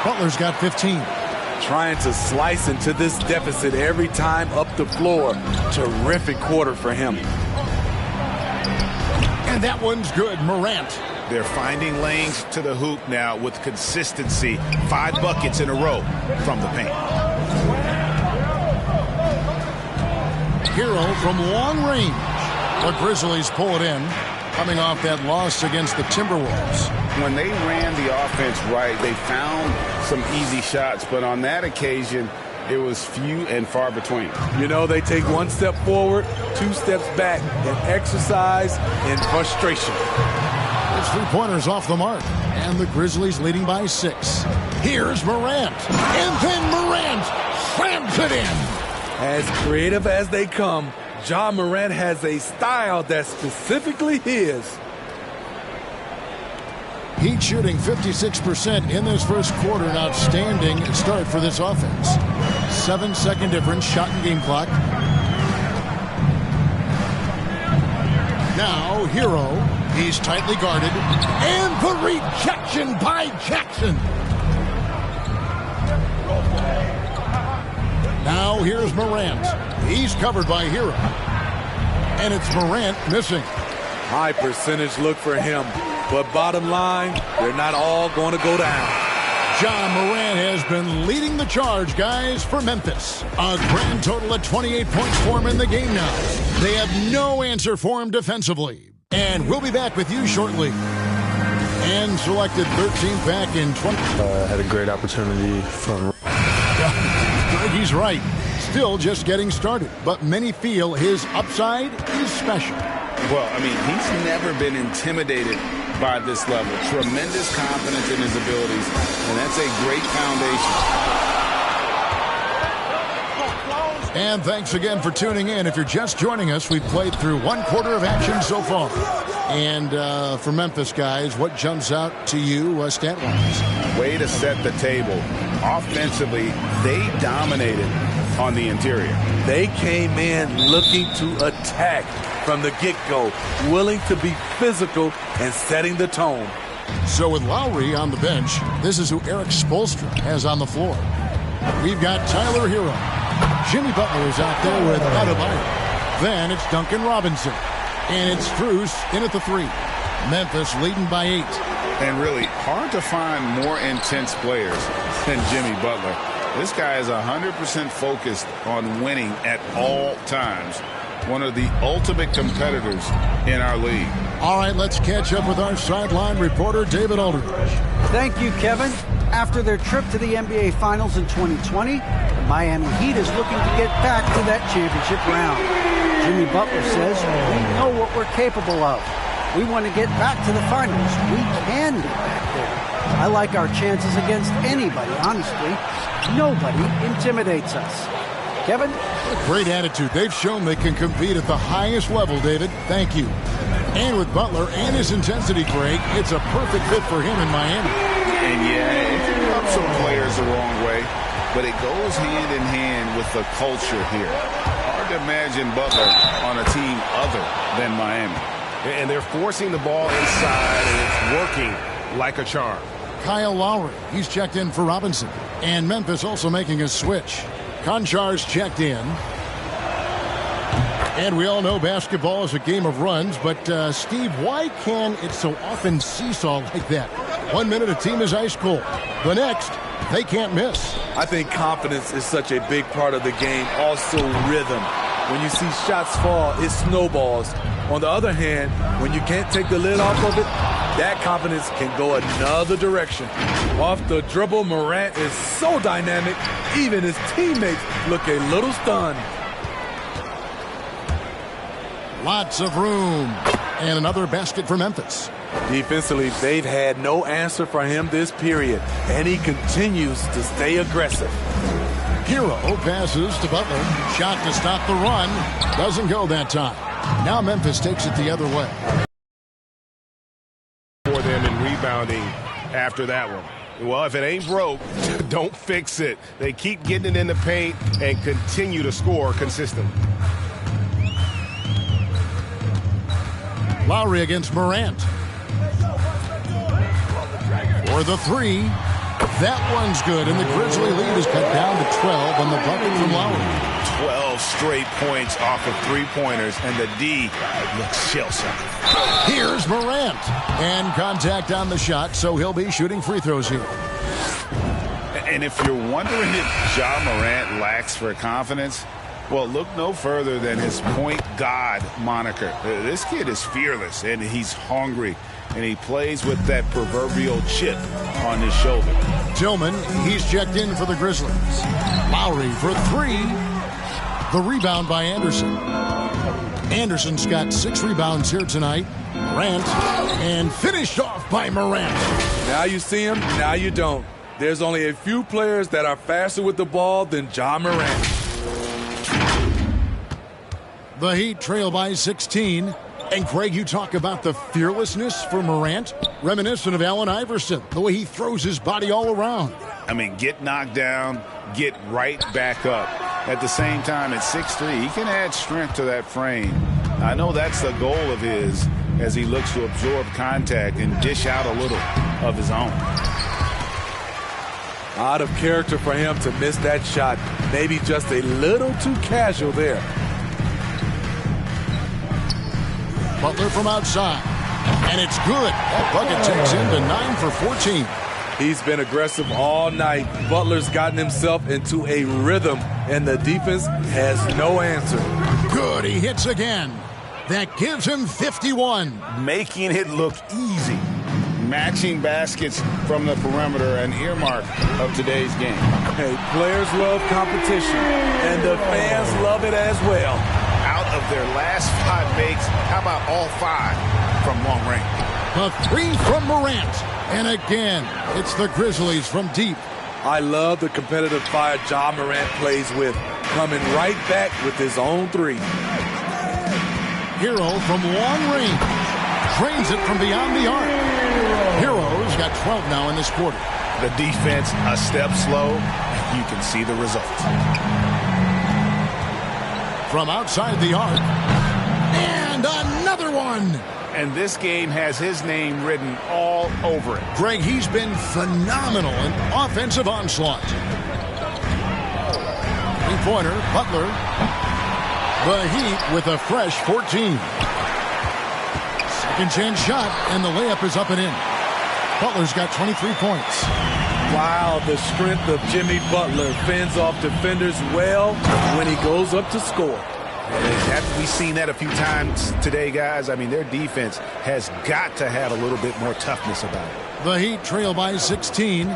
Butler's got 15. Trying to slice into this deficit every time up the floor. Terrific quarter for him. And that one's good, Morant. They're finding lanes to the hoop now with consistency. 5 buckets in a row from the paint. Hero from long range. The Grizzlies pull it in, coming off that loss against the Timberwolves. When they ran the offense right, they found some easy shots, but on that occasion, it was few and far between. You know, they take one step forward, 2 steps back in exercise and frustration. It's 3-pointers off the mark, and the Grizzlies leading by 6. Here's Morant, and then Morant slams it in. As creative as they come, Ja Morant has a style that's specifically his. Heat shooting 56% in this first quarter. An outstanding start for this offense. 7-second difference, shot and game clock. Now, Hero. He's tightly guarded. And the rejection by Jackson. Now, here's Morant. He's covered by Hero. And it's Morant missing. High percentage look for him. But bottom line, they're not all going to go down. Ja Morant has been leading the charge, guys, for Memphis. A grand total of 28 points for him in the game now. They have no answer for him defensively. And we'll be back with you shortly. And selected 13th back in 20. Had a great opportunity from... He's right. Still just getting started. But many feel his upside is special. Well, I mean, he's never been intimidated by this level. Tremendous confidence in his abilities, and that's a great foundation. And thanks again for tuning in. If you're just joining us, we've played through 1 quarter of action so far. And for Memphis, guys, what jumps out to you stat-wise? Way to set the table. Offensively, they dominated on the interior. They came in looking to attack from the get-go, willing to be physical and setting the tone. So with Lowry on the bench, this is who Eric Spoelstra has on the floor. We've got Tyler Hero. Jimmy Butler is out there with Adebayo. Then it's Duncan Robinson. And it's Strus in at the 3. Memphis leading by 8. And really hard to find more intense players than Jimmy Butler. This guy is 100% focused on winning at all times. One of the ultimate competitors in our league. All right, let's catch up with our sideline reporter, David Aldridge. Thank you, Kevin. After their trip to the NBA Finals in 2020, the Miami Heat is looking to get back to that championship round. Jimmy Butler says, we know what we're capable of. We want to get back to the finals. We can get back there. I like our chances against anybody, honestly. Nobody intimidates us. Kevin? Great attitude. They've shown they can compete at the highest level, David. Thank you. And with Butler and his intensity, Greg, it's a perfect fit for him in Miami. And yeah, it can rub some players the wrong way, but it goes hand in hand with the culture here. Hard to imagine Butler on a team other than Miami. And they're forcing the ball inside, and it's working like a charm. Kyle Lowry, he's checked in for Robinson. And Memphis also making a switch. Konchar's checked in. And we all know basketball is a game of runs, but Steve, why can it so often seesaw like that? 1 minute a team is ice cold. The next, they can't miss. I think confidence is such a big part of the game. Also rhythm. When you see shots fall, it snowballs. On the other hand, when you can't take the lid off of it, that confidence can go another direction. Off the dribble, Morant is so dynamic, even his teammates look a little stunned. Lots of room. And another basket for Memphis. Defensively, they've had no answer for him this period, and he continues to stay aggressive. Hero passes to Butler. Shot to stop the run. Doesn't go that time. Now Memphis takes it the other way. For them in rebounding after that one. Well, if it ain't broke, don't fix it. They keep getting it in the paint and continue to score consistently. Lowry against Morant. For the 3. That one's good, and the Grizzly lead is cut down to 12 on the bucket from Lowry. 12 straight points off of three-pointers, and the D looks shell-shocked. Here's Morant. And contact on the shot, so he'll be shooting free throws here. And if you're wondering if Ja Morant lacks for confidence, Well, look no further than his point guard moniker. This kid is fearless, and he's hungry, and he plays with that proverbial chip on his shoulder. Tillman, he's checked in for the Grizzlies. Lowry for three. The rebound by Anderson. Anderson's got 6 rebounds here tonight. Morant, and finished off by Morant. Now you see him, now you don't. There's only a few players that are faster with the ball than Ja Morant. The Heat trail by 16. And Craig, you talk about the fearlessness for Morant, reminiscent of Allen Iverson, the way he throws his body all around. I mean, get knocked down, get right back up. At the same time, at 6'3", he can add strength to that frame. I know that's the goal of his as he looks to absorb contact and dish out a little of his own. Out of character for him to miss that shot. Maybe just a little too casual there. Butler from outside. And it's good. That bucket takes him to 9 for 14. He's been aggressive all night. Butler's gotten himself into a rhythm, and the defense has no answer. Good. He hits again. That gives him 51. Making it look easy. Matching baskets from the perimeter, an earmark of today's game. Hey, players love competition, and the fans love it as well. Out of their last 5 makes, how about all 5 from long range? A 3 from Morant. And again, it's the Grizzlies from deep. I love the competitive fire Ja Morant plays with, coming right back with his own 3. Hero from long range. Drains it from beyond the arc. Hero's got 12 now in this quarter. The defense a step slow. You can see the results. From outside the arc. And another one. And this game has his name written all over it. Greg, he's been phenomenal in offensive onslaught. 3-pointer, Butler. The Heat with a fresh 14. Second chance shot, and the layup is up and in. Butler's got 23 points. Wow, the strength of Jimmy Butler fends off defenders well when he goes up to score. We've seen that a few times today, guys. I mean, their defense has got to have a little bit more toughness about it. The Heat trail by 16.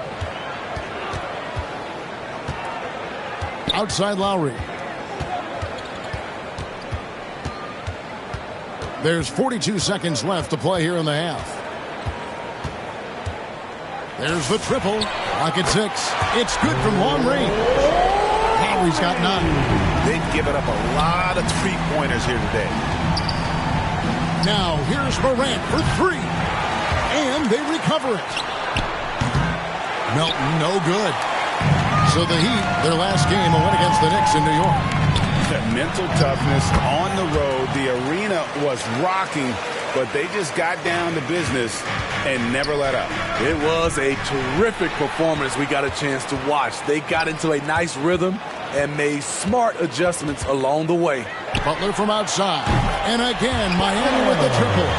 Outside Lowry. There's 42 seconds left to play here in the half. There's the triple. Rocket 6. It's good from long range. Lowry's got 9. They've given up a lot of 3-pointers here today. Now here's Morant for 3. And they recover it. Melton, no good. So the Heat, their last game, a win against the Knicks in New York. Mental toughness on the road. The arena was rocking, but they just got down to business and never let up. It was a terrific performance we got a chance to watch. They got into a nice rhythm and made smart adjustments along the way. Butler from outside. And again, Miami with the triple.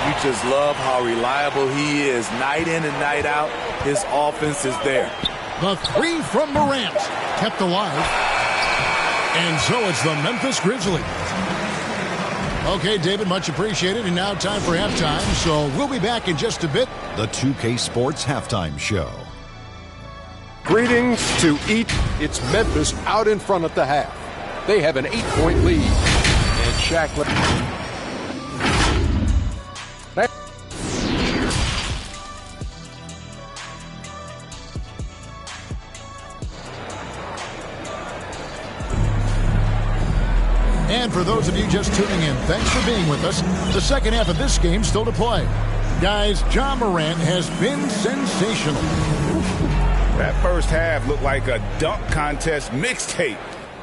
You just love how reliable he is. Night in and night out, his offense is there. The 3 from Morant kept alive. And so it's the Memphis Grizzlies. Okay, David, much appreciated. And now time for halftime. So we'll be back in just a bit. The 2K Sports Halftime Show. Greetings to Eat. It's Memphis out in front at the half. They have an 8-point lead. And Shaq. And for those of you just tuning in, thanks for being with us. The second half of this game still to play. Guys, Ja Morant has been sensational. That first half looked like a dunk contest mixtape.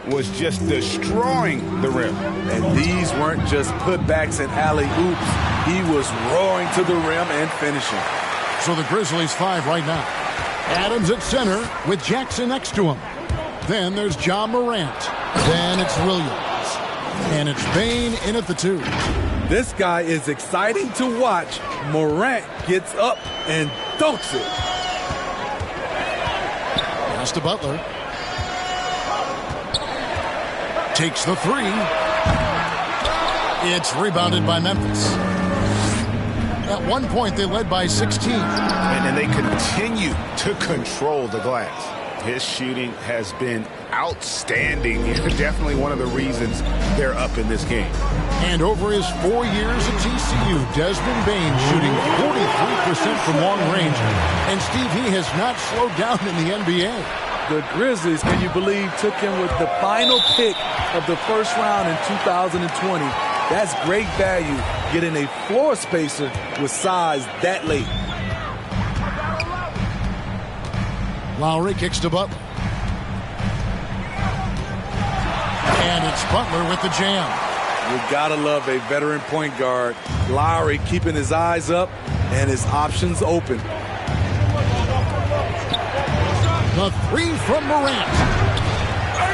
Was just destroying the rim. And these weren't just putbacks and alley-oops. He was roaring to the rim and finishing. So the Grizzlies 5 right now. Adams at center with Jackson next to him. Then there's Ja Morant. Then it's Williams. And it's Bane in at the 2. This guy is exciting to watch. Morant gets up and dunks it. Pass to Butler. takes the three. It's rebounded by Memphis. At one point, they led by 16. And then they continue to control the glass. His shooting has been outstanding. Definitely one of the reasons they're up in this game. And over his 4 years at TCU, Desmond Bain shooting 43% from long range. And Steve, he has not slowed down in the NBA. The Grizzlies, can you believe, took him with the final pick of the first round in 2020. That's great value, getting a floor spacer with size that late. Lowry kicks to Butler. And it's Butler with the jam. You gotta love a veteran point guard. Lowry keeping his eyes up and his options open. The three from Morant.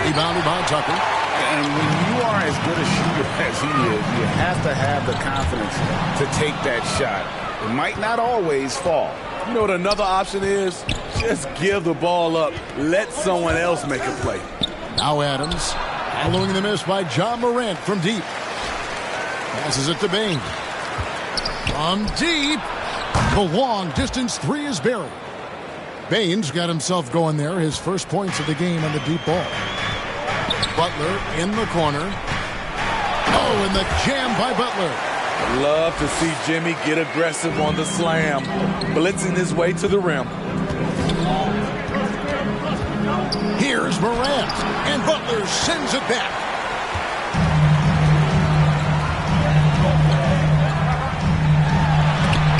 Rebounded by Tucker. And when you are as good a shooter as he is, you have to have the confidence to take that shot. It might not always fall. You know what another option is? Just give the ball up. Let someone else make a play. Now Adams, following the miss by John Morant from deep. Passes it to Bain. From deep. The long distance three is buried. Bain's got himself going there. His first points of the game on the deep ball. Butler in the corner. Oh, and the jam by Butler. Love to see Jimmy get aggressive on the slam, blitzing his way to the rim. Here's Morant, and Butler sends it back.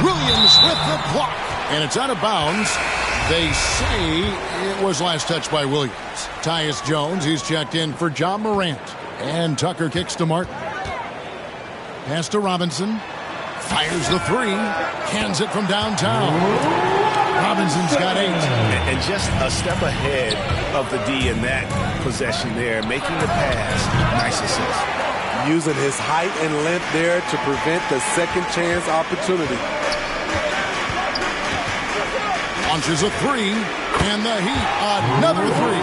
Williams with the block, and it's out of bounds. They say it was last touched by Williams. Tyus Jones, he's checked in for John Morant. And Tucker kicks to Martin. Pass to Robinson. Fires the three. Cans it from downtown. Robinson's got 8. And just a step ahead of the D in that possession there, making the pass. Nice assist. Using his height and length there to prevent the second chance opportunity. Launches a three, and the Heat another three.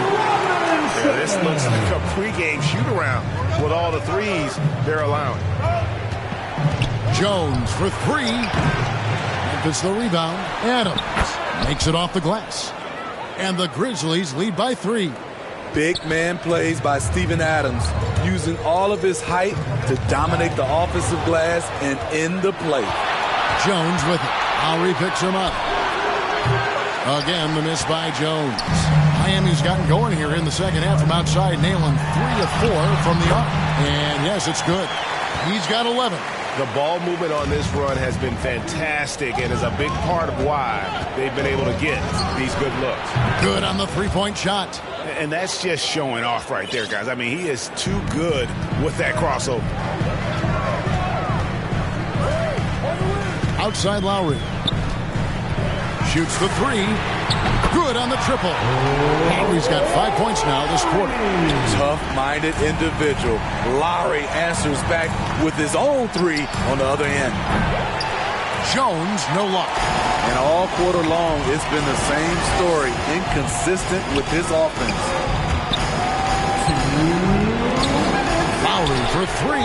Yeah, this looks like a pregame shoot-around with all the threes they're allowing. Jones for three. Memphis the rebound. Adams makes it off the glass. And the Grizzlies lead by 3. Big man plays by Steven Adams, using all of his height to dominate the offensive glass and end the play. Jones with it. Lowry picks him up. Again, the miss by Jones. Miami's gotten going here in the second half from outside, nailing 3 of 4 from the arc. And yes, it's good. He's got 11. The ball movement on this run has been fantastic and is a big part of why they've been able to get these good looks. Good on the three-point shot. And that's just showing off right there, guys. I mean, he is too good with that crossover. Outside Lowry. Shoots the three. Good on the triple. Lowry's got 5 points now this quarter. Tough-minded individual. Lowry answers back with his own 3 on the other end. Jones, no luck. And all quarter long, it's been the same story. Inconsistent with his offense. Lowry for 3.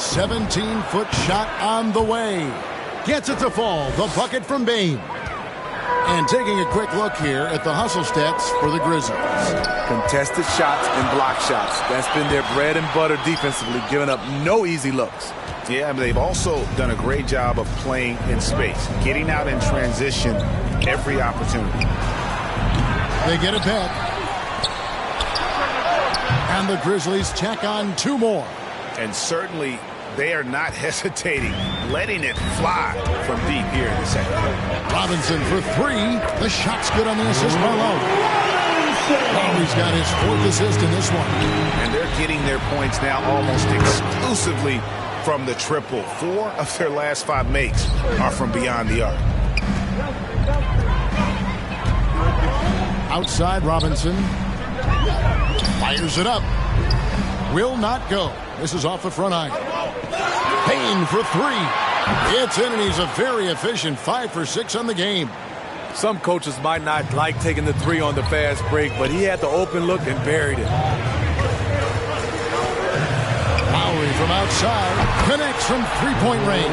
17-foot shot on the way. Gets it to fall. The bucket from Bain. And taking a quick look here at the hustle stats for the Grizzlies. Contested shots and block shots. That's been their bread and butter defensively, giving up no easy looks. Yeah, but they've also done a great job of playing in space, getting out in transition every opportunity. They get it back. And the Grizzlies tack on 2 more. And certainly they are not hesitating, letting it fly from deep here in the second. Robinson for 3. The shot's good on the assist by Lowry. Lowry's got his 4th assist in this one. And they're getting their points now almost exclusively from the triple. 4 of their last 5 makes are from beyond the arc. Outside Robinson. Fires it up. Will not go. This is off the front iron. Payne for 3. It's in, and he's a very efficient 5 for 6 on the game. Some coaches might not like taking the three on the fast break, but he had the open look and buried it. Lowry from outside connects from three-point range.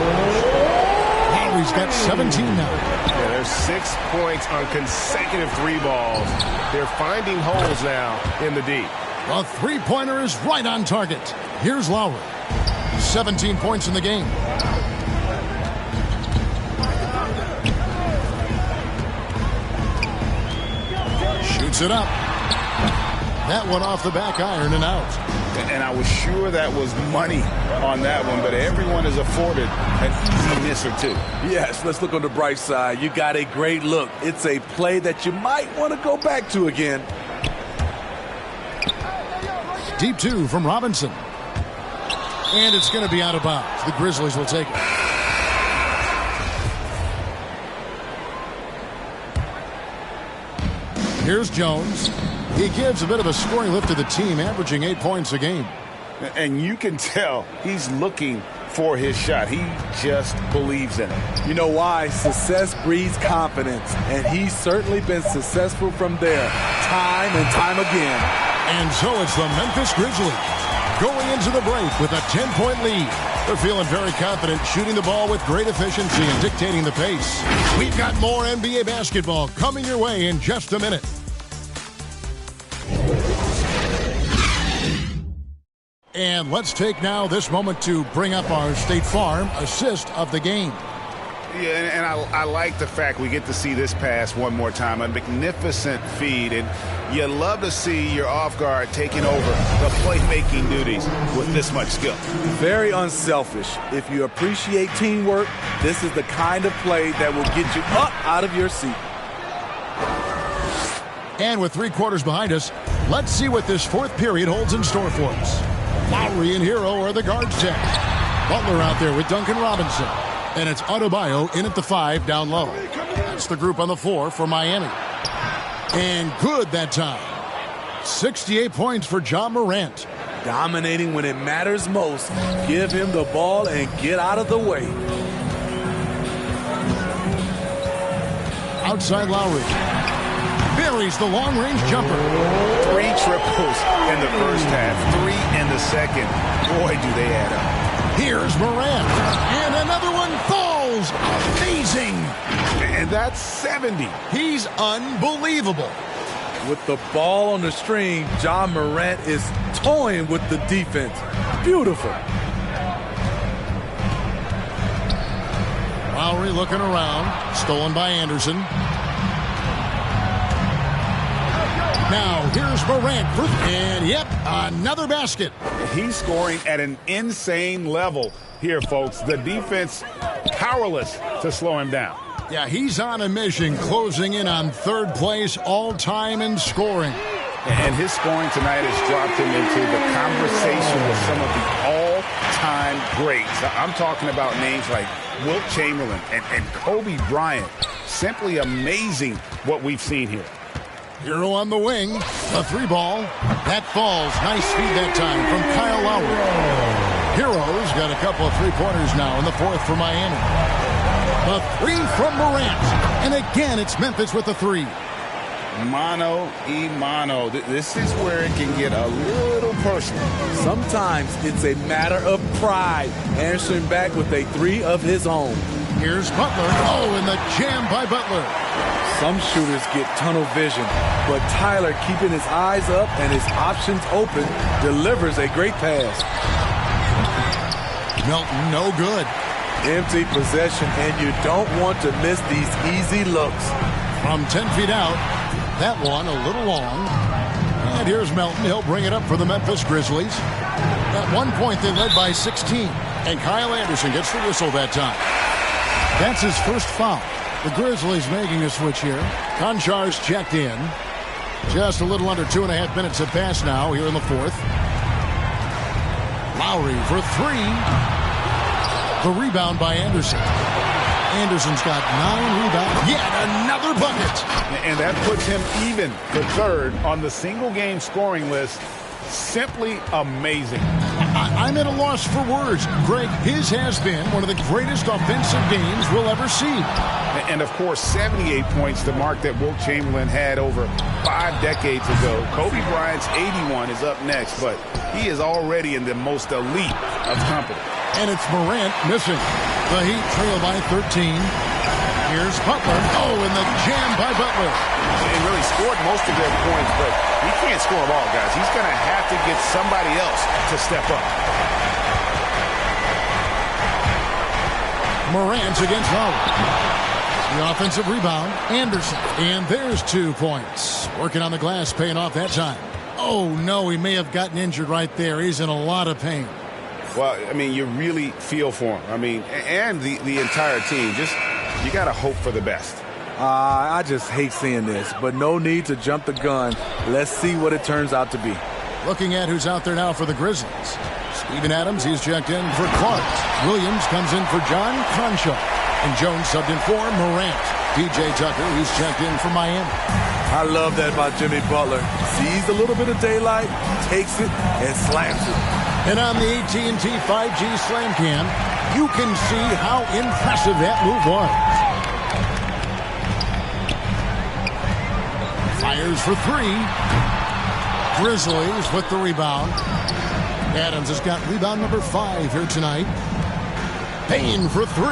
Lowry's got 17 now. Yeah, there's 6 points on consecutive three balls. They're finding holes now in the D. The three-pointer is right on target. Here's Lowry. 17 points in the game. Shoots it up. That one off the back iron and out. And I was sure that was money on that one, but everyone is afforded an easy miss or two. Yes, let's look on the bright side. You got a great look. It's a play that you might want to go back to again. Deep two from Robinson. And it's going to be out of bounds. The Grizzlies will take it. Here's Jones. He gives a bit of a scoring lift to the team, averaging 8 points a game. And you can tell he's looking for his shot. He just believes in it. You know why? Success breeds confidence, and he's certainly been successful from there, time and time again. And so it's the Memphis Grizzlies going into the break with a 10-point lead. They're feeling very confident, shooting the ball with great efficiency and dictating the pace. We've got more NBA basketball coming your way in just a minute. And let's take now this moment to bring up our State Farm assist of the game. Yeah, and I like the fact we get to see this pass one more time. A magnificent feed, and you love to see your off guard taking over the playmaking duties with this much skill. Very unselfish. If you appreciate teamwork, this is the kind of play that will get you up out of your seat. And with 3 quarters behind us, let's see what this fourth period holds in store for us. Lowry and Hero are the guard set. Butler out there with Duncan Robinson. And it's Adebayo in at the 5 down low. That's the group on the floor for Miami. And good that time. 68 points for John Morant. Dominating when it matters most. Give him the ball and get out of the way. Outside Lowry. Buries the long-range jumper. 3 triples in the first half, 3 in the second. Boy, do they add up. Here's Morant. And another one falls. Amazing. And that's 70. He's unbelievable. With the ball on the string, John Morant is toying with the defense. Beautiful. Lowry looking around. Stolen by Anderson. Now, here's Morant. And, yep, another basket. He's scoring at an insane level here, folks. The defense powerless to slow him down. Yeah, he's on a mission, closing in on third place all-time in scoring. And his scoring tonight has dropped him into the conversation with some of the all-time greats. I'm talking about names like Wilt Chamberlain and Kobe Bryant. Simply amazing what we've seen here. Hero on the wing. A 3-ball. That falls. Nice feed that time from Kyle Lowry. Hero's got a couple of 3-pointers now in the fourth for Miami. The 3 from Morant. And again, it's Memphis with the 3. Mano y mano. This is where it can get a little personal. Sometimes it's a matter of pride. Answering back with a 3 of his own. Here's Butler. Oh, and the jam by Butler. Some shooters get tunnel vision, but Tyler, keeping his eyes up and his options open, delivers a great pass. Melton, no good. Empty possession, and you don't want to miss these easy looks. From 10 feet out, that one a little long. And here's Melton. He'll bring it up for the Memphis Grizzlies. At one point, they led by 16. And Kyle Anderson gets the whistle that time. That's his first foul. The Grizzlies making a switch here. Konchar's checked in. Just a little under 2.5 minutes have passed now here in the fourth. Lowry for 3. The rebound by Anderson. Anderson's got 9 rebounds. Yet another bucket. And that puts him even for third on the single-game scoring list Simply amazing. I'm at a loss for words. Greg, his has been one of the greatest offensive games we'll ever see. And, of course, 78 points, the mark that Wilt Chamberlain had over 5 decades ago. Kobe Bryant's 81 is up next, but he is already in the most elite of company. And it's Morant missing. The Heat trail by 13. Here's Butler. Oh, and the jam by Butler. He really scored most of their points, but he can't score them all, guys. He's going to have to get somebody else to step up. Morant against Lowry. The offensive rebound, Anderson. And there's 2 points. Working on the glass, paying off that time. Oh, no, he may have gotten injured right there. He's in a lot of pain. Well, I mean, you really feel for him. I mean, and the entire team. Just, you got to hope for the best. I just hate seeing this, but no need to jump the gun. Let's see what it turns out to be. Looking at who's out there now for the Grizzlies. Steven Adams, he's checked in for Clark. Williams comes in for John Crenshaw. And Jones subbed in for Morant. P.J. Tucker, he's checked in for Miami. I love that about Jimmy Butler. Sees a little bit of daylight, takes it, and slams it. And on the AT&T 5G Slam Cam, you can see how impressive that move was. Fires for 3. Grizzlies with the rebound. Adams has got rebound number 5 here tonight. Payne for 3.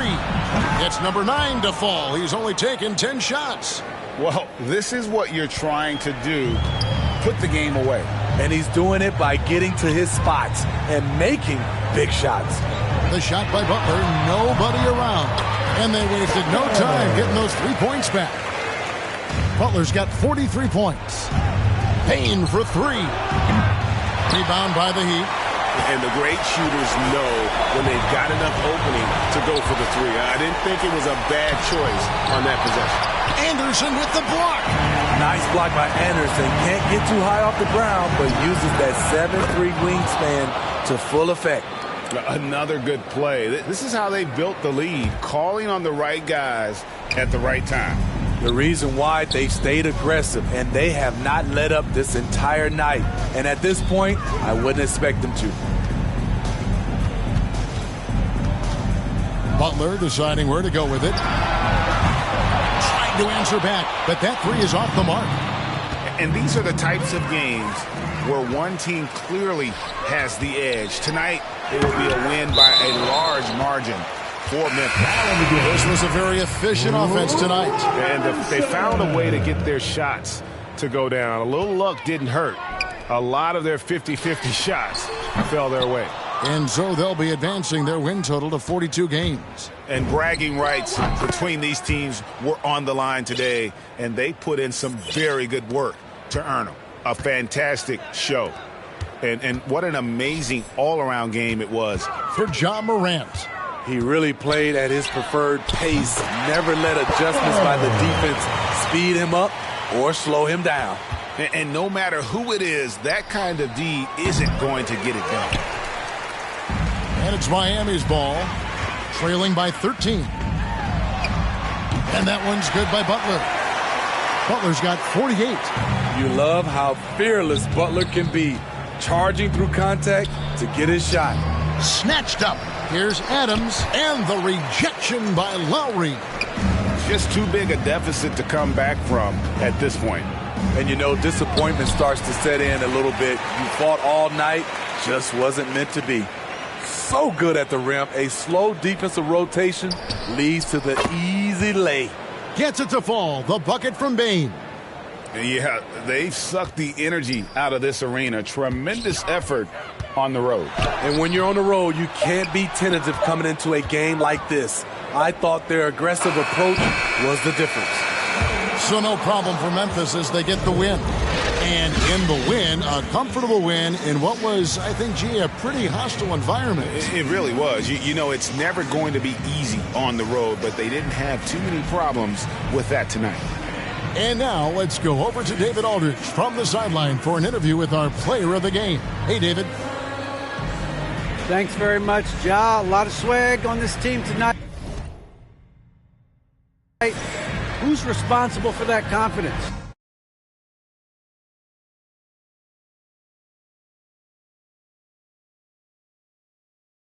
It's number 9 to fall. He's only taken 10 shots. Well, this is what you're trying to do. Put the game away. And he's doing it by getting to his spots and making big shots. The shot by Butler, nobody around. And they wasted no time getting those 3 points back. Butler's got 43 points. Payne for 3. Rebound by the Heat. And the great shooters know when they've got enough opening to go for the 3. I didn't think it was a bad choice on that possession. Anderson with the block. Nice block by Anderson. Can't get too high off the ground, but uses that 7'3" wingspan to full effect. Another good play. This is how they built the lead, calling on the right guys at the right time. The reason why they stayed aggressive, and they have not let up this entire night. And at this point, I wouldn't expect them to. Butler deciding where to go with it. Trying to answer back, but that 3 is off the mark. And these are the types of games where one team clearly has the edge. Tonight, it will be a win by a large margin for Memphis. This was a very efficient offense tonight. And they found a way to get their shots to go down. A little luck didn't hurt. A lot of their 50-50 shots fell their way. And so they'll be advancing their win total to 42 games. And bragging rights between these teams were on the line today, and they put in some very good work to earn them. A fantastic show. And what an amazing all-around game it was for Ja Morant. He really played at his preferred pace, never let adjustments by the defense speed him up or slow him down. And no matter who it is, that kind of D isn't going to get it done. And it's Miami's ball, trailing by 13. And that one's good by Butler. Butler's got 48. You love how fearless Butler can be, charging through contact to get his shot. Snatched up. Here's Adams, and the rejection by Lowry. Just too big a deficit to come back from at this point. And you know, disappointment starts to set in a little bit. You fought all night, just wasn't meant to be. So good at the rim. A slow defensive rotation leads to the easy lay. Gets it to fall. The bucket from Bane. Yeah, they've sucked the energy out of this arena. Tremendous effort on the road. And when you're on the road, you can't be tentative coming into a game like this. I thought their aggressive approach was the difference. So no problem for Memphis as they get the win. And in the win, a comfortable win in what was, I think, a pretty hostile environment. It really was. You know, it's never going to be easy on the road, but they didn't have too many problems with that tonight. And now let's go over to David Aldridge from the sideline for an interview with our player of the game. Hey, David. Thanks very much, Ja. A lot of swag on this team tonight. Who's responsible for that confidence?